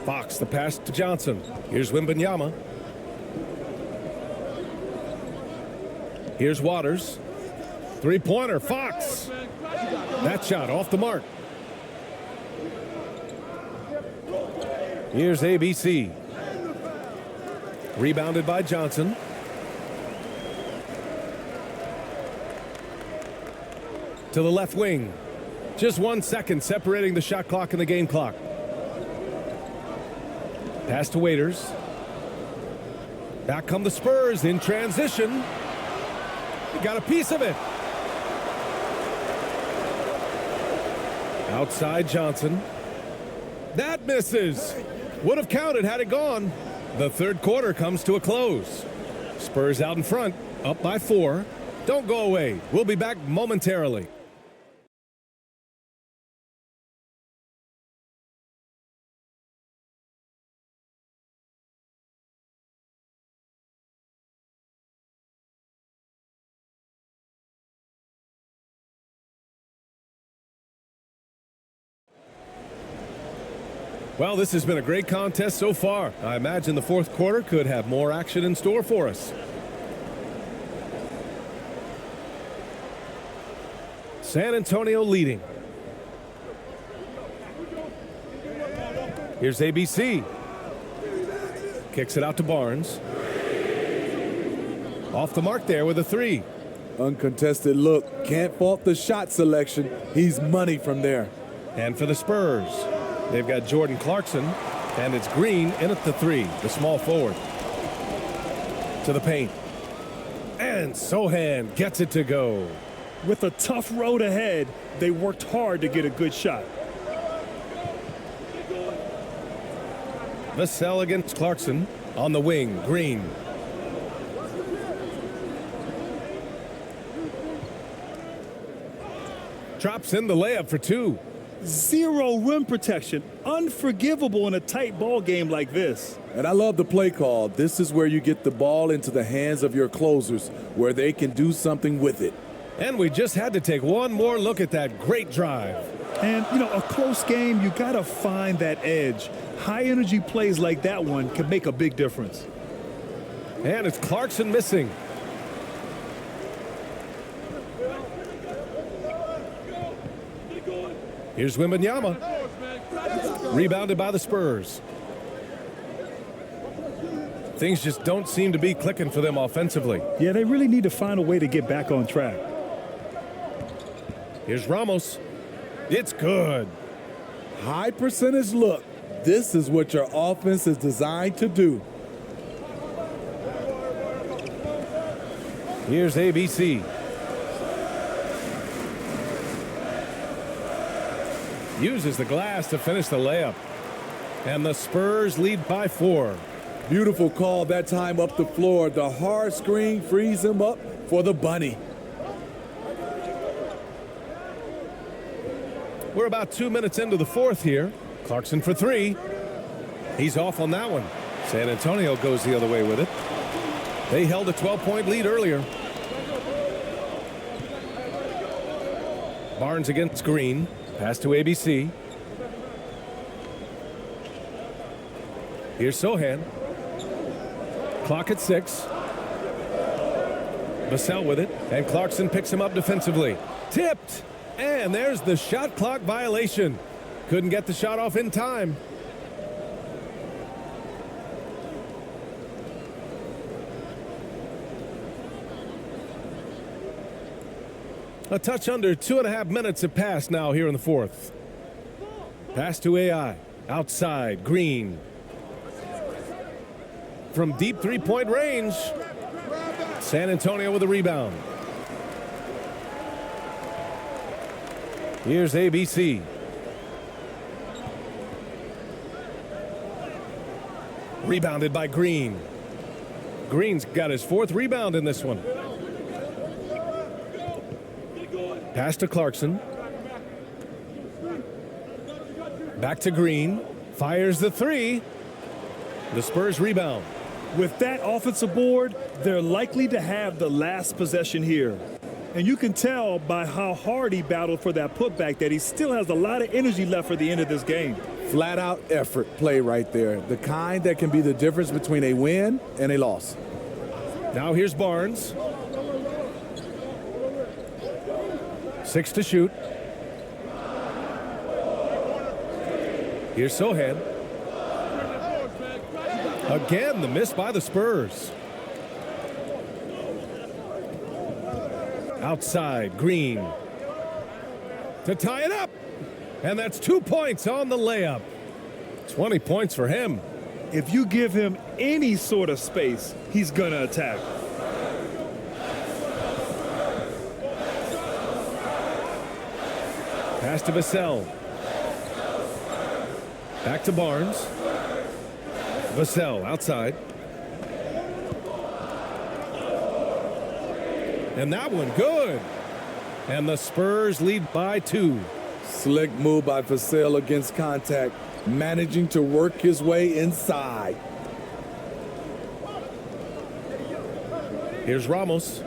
Fox, the pass to Johnson. Here's Wembanyama. Here's Waters. Three-pointer, Fox. That shot off the mark. Here's ABC. Rebounded by Johnson. To the left wing. Just 1 second separating the shot clock and the game clock. Pass to Waiters. Back come the Spurs in transition. Got a piece of it. Outside Johnson. That misses. Would have counted had it gone. The third quarter comes to a close. Spurs out in front, up by 4. Don't go away. We'll be back momentarily. Well, this has been a great contest so far. I imagine the fourth quarter could have more action in store for us. San Antonio leading. Here's ABC. Kicks it out to Barnes. Off the mark there with a 3. Uncontested look. Can't fault the shot selection. He's money from there. And for the Spurs, they've got Jordan Clarkson, and it's Green in at the 3, the small forward. To the paint. And Sohan gets it to go. With a tough road ahead, they worked hard to get a good shot. Vassell against Clarkson. On the wing, Green. Drops in the layup for 2. Zero rim protection. Unforgivable in a tight ball game like this. And I love the play call. This is where you get the ball into the hands of your closers, where they can do something with it. And we just had to take one more look at that great drive. And, you know, a close game, you got to find that edge. High-energy plays like that one can make a big difference. And it's Clarkson missing. Here's Wembanyama. Rebounded by the Spurs. Things just don't seem to be clicking for them offensively. Yeah, they really need to find a way to get back on track. Here's Ramos. It's good. High percentage look. This is what your offense is designed to do. Here's ABC. Uses the glass to finish the layup. And the Spurs lead by 4. Beautiful call that time up the floor. The hard screen frees him up for the bunny. We're about 2 minutes into the fourth here. Clarkson for 3. He's off on that one. San Antonio goes the other way with it. They held a 12-point lead earlier. Barnes against Green. Pass to ABC. Here's Sohan. Clock at 6. Vassell with it, and Clarkson picks him up defensively. Tipped, and there's the shot clock violation. Couldn't get the shot off in time. A touch under 2.5 minutes have passed now here in the fourth. Pass to AI. Outside, Green. From deep three-point range. San Antonio with a rebound. Here's ABC. Rebounded by Green. Green's got his 4th rebound in this one. Pass to Clarkson. Back to Green. Fires the 3. The Spurs rebound. With that offensive board, they're likely to have the last possession here. And you can tell by how hard he battled for that putback that he still has a lot of energy left for the end of this game. Flat out effort play right there. The kind that can be the difference between a win and a loss. Now here's Barnes. 6 to shoot. Here's Sohan. Again, the miss by the Spurs. Outside, Green. To tie it up. And that's 2 points on the layup. 20 points for him. If you give him any sort of space, he's going to attack. Pass to Vassell. Back to Barnes. Vassell outside. And that one good. And the Spurs lead by 2. Slick move by Vassell against contact, managing to work his way inside. Here's Ramos.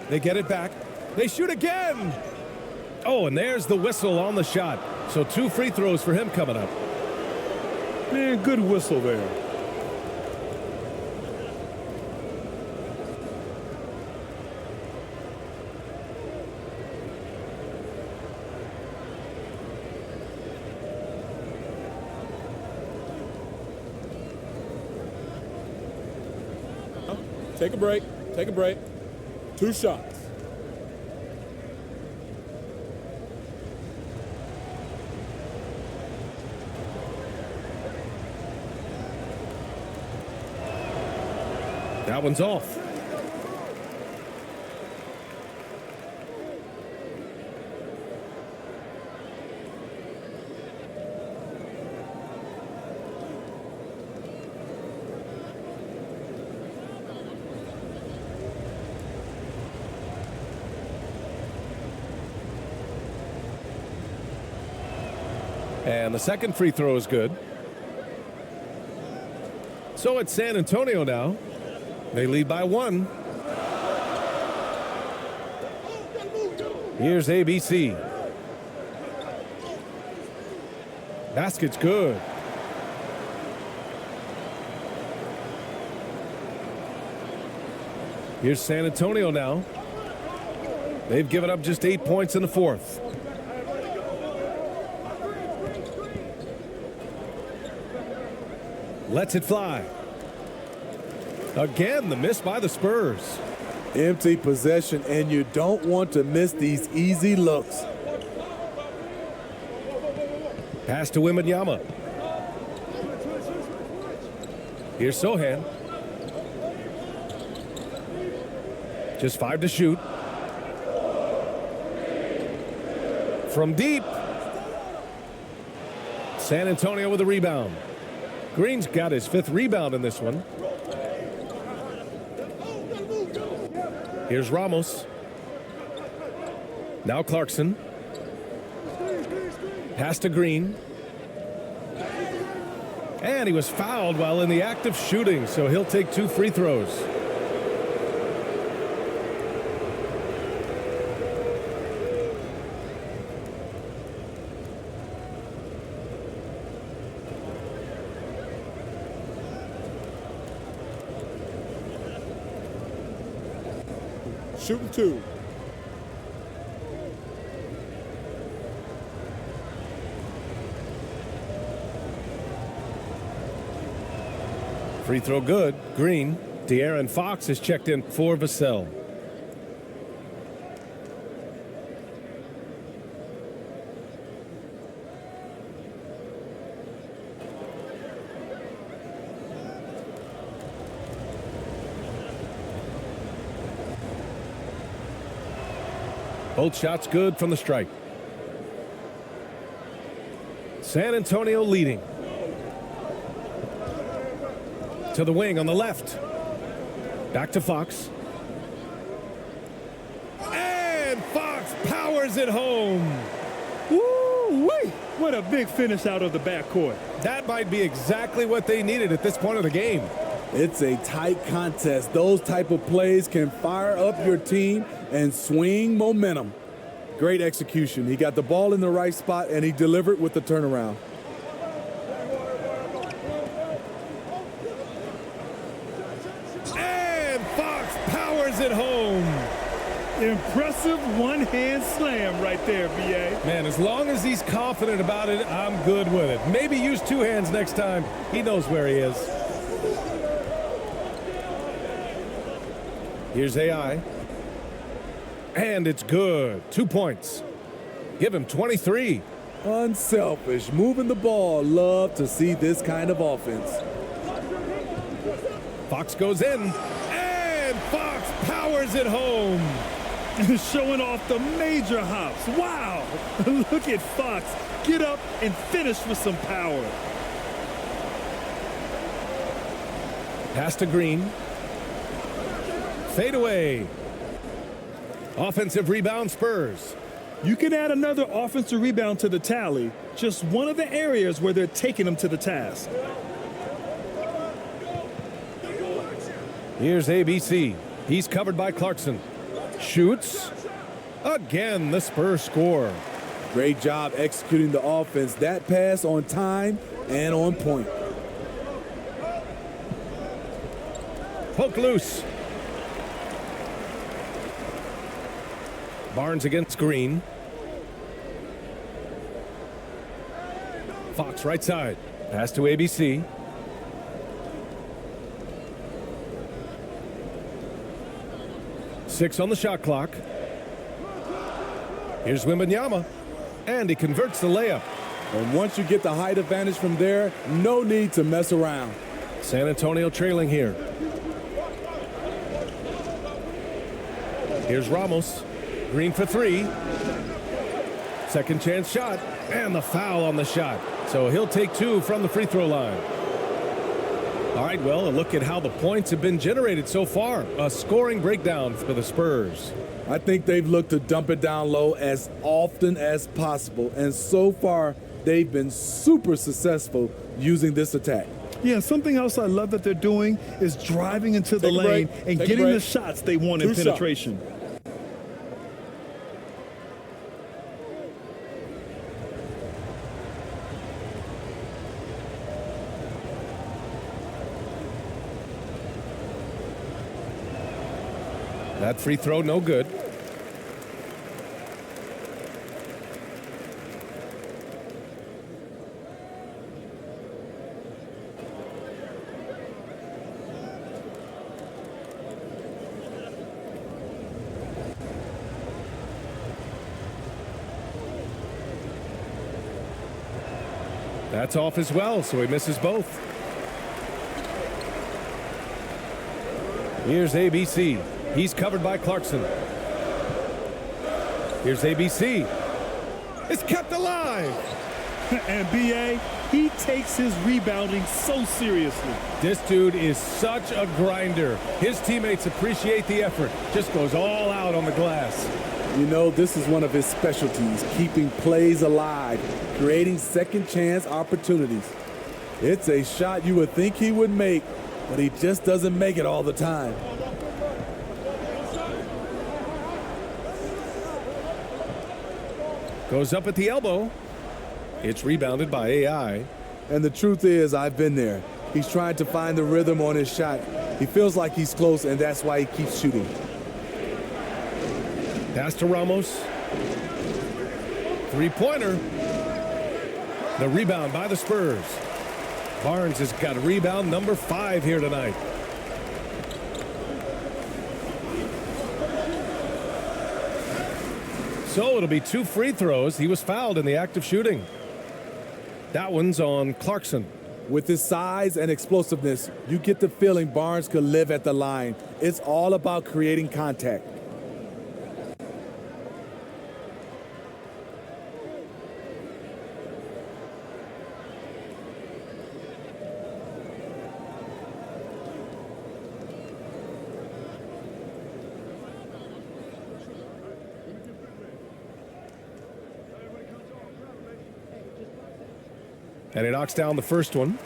They get it back. They shoot again. Oh, and there's the whistle on the shot. So 2 free throws for him coming up. Man, good whistle there. Take a break. Take a break. 2 shots. That one's off. And the second free throw is good. So it's San Antonio now. They lead by 1. Here's ABC. Basket's good. Here's San Antonio now. They've given up just 8 points in the fourth. Lets it fly. Again, the miss by the Spurs. Empty possession, and you don't want to miss these easy looks. Pass to Wembanyama. Here's Sohan. Just 5 to shoot. From deep. San Antonio with a rebound. Green's got his 5th rebound in this one. Here's Ramos. Now Clarkson. Pass to Green. And he was fouled while in the act of shooting, so he'll take 2 free throws. Shooting 2. Free throw good. Green. De'Aaron Fox is checked in for Vassell. Both shots good from the strike. San Antonio leading. To the wing on the left. Back to Fox. And Fox powers it home. Woo-wee! What a big finish out of the backcourt. That might be exactly what they needed at this point of the game. It's a tight contest. Those type of plays can fire up your team and swing momentum. Great execution. He got the ball in the right spot, and he delivered with the turnaround. And Fox powers it home. Impressive one-hand slam right there, B.A. Man, as long as he's confident about it, I'm good with it. Maybe use 2 hands next time. He knows where he is. Here's AI. And it's good. 2 points. Give him 23. Unselfish, moving the ball. Love to see this kind of offense. Fox goes in. And Fox powers it home. Showing off the major hops. Wow. Look at Fox. Get up and finish with some power. Pass to Green. Fade away. Offensive rebound, Spurs. You can add another offensive rebound to the tally. Just one of the areas where they're taking them to the task. Here's ABC. He's covered by Clarkson. Shoots. Again, the Spurs score. Great job executing the offense. That pass on time and on point. Poke loose. Barnes against Green. Fox right side. Pass to ABC. Six on the shot clock. Here's Wembanyama. And he converts the layup. And once you get the height advantage from there, no need to mess around. San Antonio trailing here. Here's Ramos. Green for 3. Second chance shot. And the foul on the shot. So he'll take 2 from the free throw line. All right, well, a look at how the points have been generated so far. A scoring breakdown for the Spurs. I think they've looked to dump it down low as often as possible. And so far, they've been super successful using this attack. Yeah, something else I love that they're doing is driving into the lane and getting the shots they want in penetration. That free throw, no good. That's off as well, so he misses both. Here's ABC. He's covered by Clarkson. Here's ABC. It's kept alive. And B.A., he takes his rebounding so seriously. This dude is such a grinder. His teammates appreciate the effort. Just goes all out on the glass. You know, this is one of his specialties, keeping plays alive, creating second chance opportunities. It's a shot you would think he would make, but he just doesn't make it all the time. Goes up at the elbow. It's rebounded by AI. And the truth is, I've been there. He's trying to find the rhythm on his shot. He feels like he's close, and that's why he keeps shooting. Pass to Ramos. Three-pointer. The rebound by the Spurs. Barnes has got rebound number 5 here tonight. So it'll be 2 free throws. He was fouled in the act of shooting. That one's on Clarkson. With his size and explosiveness, you get the feeling Barnes could live at the line. It's all about creating contact. And he knocks down the first one.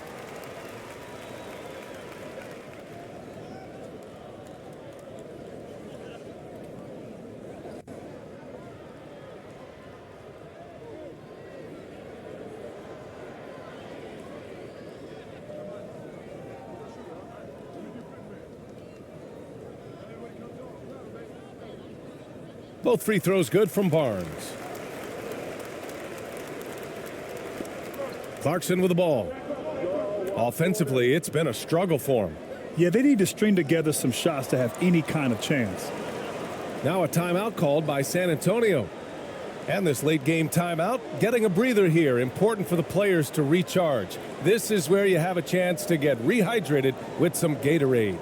Both free throws good from Barnes. Clarkson with the ball. Offensively, it's been a struggle for him. Yeah, they need to string together some shots to have any kind of chance. Now a timeout called by San Antonio. And this late game timeout, getting a breather here, important for the players to recharge. This is where you have a chance to get rehydrated with some Gatorade.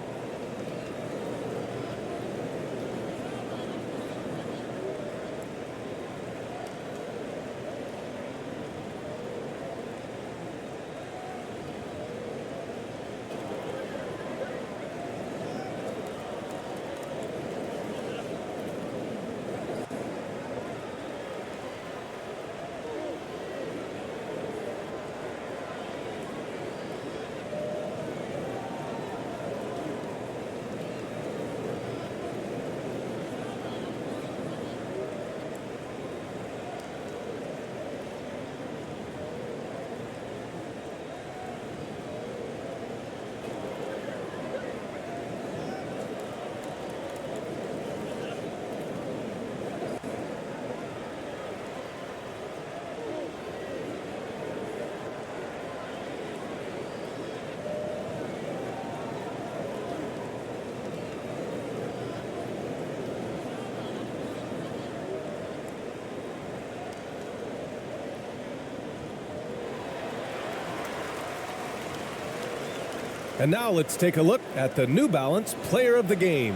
And now let's take a look at the New Balance Player of the Game.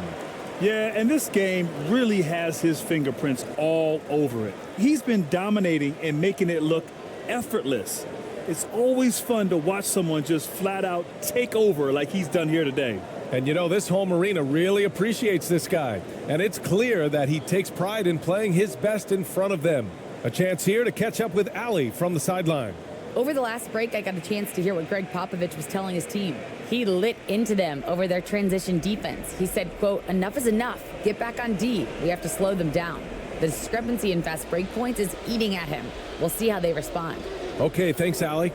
Yeah, and this game really has his fingerprints all over it. He's been dominating and making it look effortless. It's always fun to watch someone just flat out take over like he's done here today. And you know, this home arena really appreciates this guy. And it's clear that he takes pride in playing his best in front of them. A chance here to catch up with Ali from the sideline. Over the last break, I got a chance to hear what Greg Popovich was telling his team. He lit into them over their transition defense. He said, quote, "Enough is enough. Get back on D. We have to slow them down." The discrepancy in fast break points is eating at him. We'll see how they respond. Okay, thanks, Ali.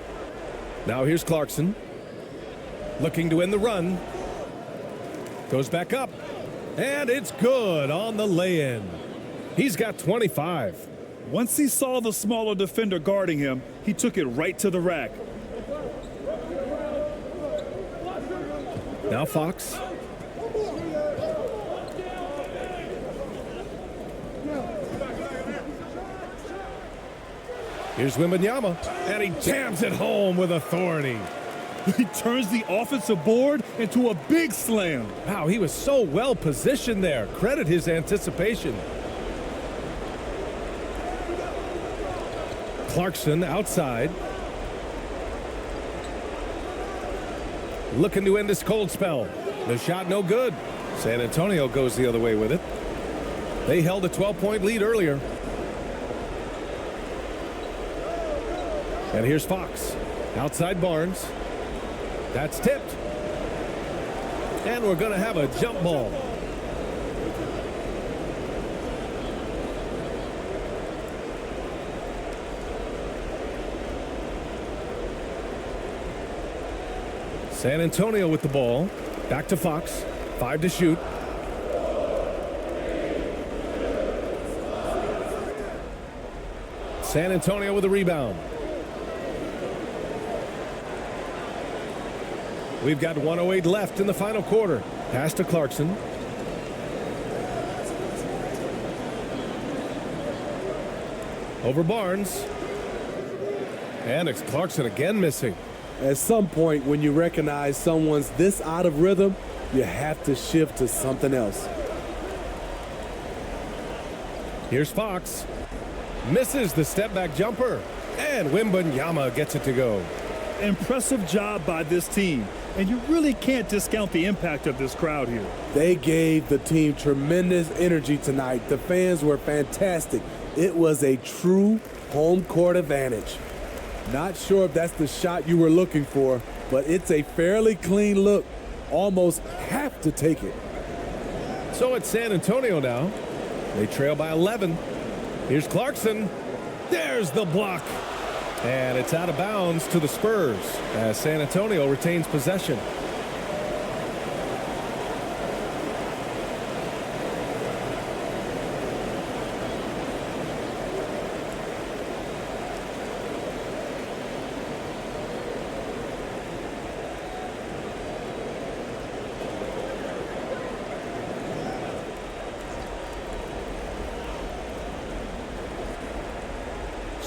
Now here's Clarkson. Looking to end the run. Goes back up. And it's good on the lay-in. He's got 25. Once he saw the smaller defender guarding him, he took it right to the rack. Now Fox. Here's Wembanyama, and he jams it home with authority. He turns the offensive board into a big slam. Wow, he was so well positioned there. Credit his anticipation. Clarkson outside. Looking to end this cold spell. The shot no good. San Antonio goes the other way with it. They held a 12-point lead earlier. And here's Fox. Outside Barnes. That's tipped. And we're going to have a jump ball. San Antonio with the ball. Back to Fox. 5 to shoot. San Antonio with a rebound. We've got 1:08 left in the final quarter. Pass to Clarkson. Over Barnes. And it's Clarkson again missing. At some point, when you recognize someone's this out of rhythm, you have to shift to something else. Here's Fox. Misses the step-back jumper. And Wembanyama gets it to go. Impressive job by this team. And you really can't discount the impact of this crowd here. They gave the team tremendous energy tonight. The fans were fantastic. It was a true home court advantage. Not sure if that's the shot you were looking for, but it's a fairly clean look. Almost have to take it. So it's San Antonio now. They trail by 11. Here's Clarkson. There's the block. And it's out of bounds to the Spurs as San Antonio retains possession.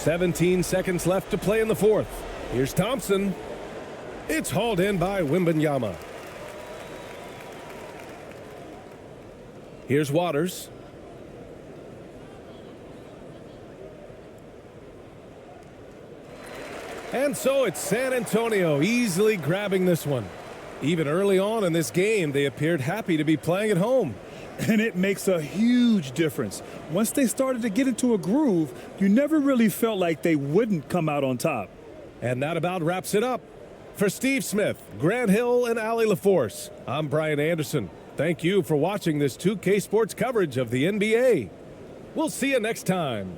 "17 seconds left to play in the fourth. Here's Thompson. It's hauled in by Wembanyama. Here's Waters. And so it's San Antonio easily grabbing this one. Even early on in this game, they appeared happy to be playing at home. And it makes a huge difference. Once they started to get into a groove, you never really felt like they wouldn't come out on top. And that about wraps it up. For Steve Smith, Grant Hill, and Allie LaForce, I'm Bryan Anderson. Thank you for watching this 2K Sports coverage of the NBA. We'll see you next time.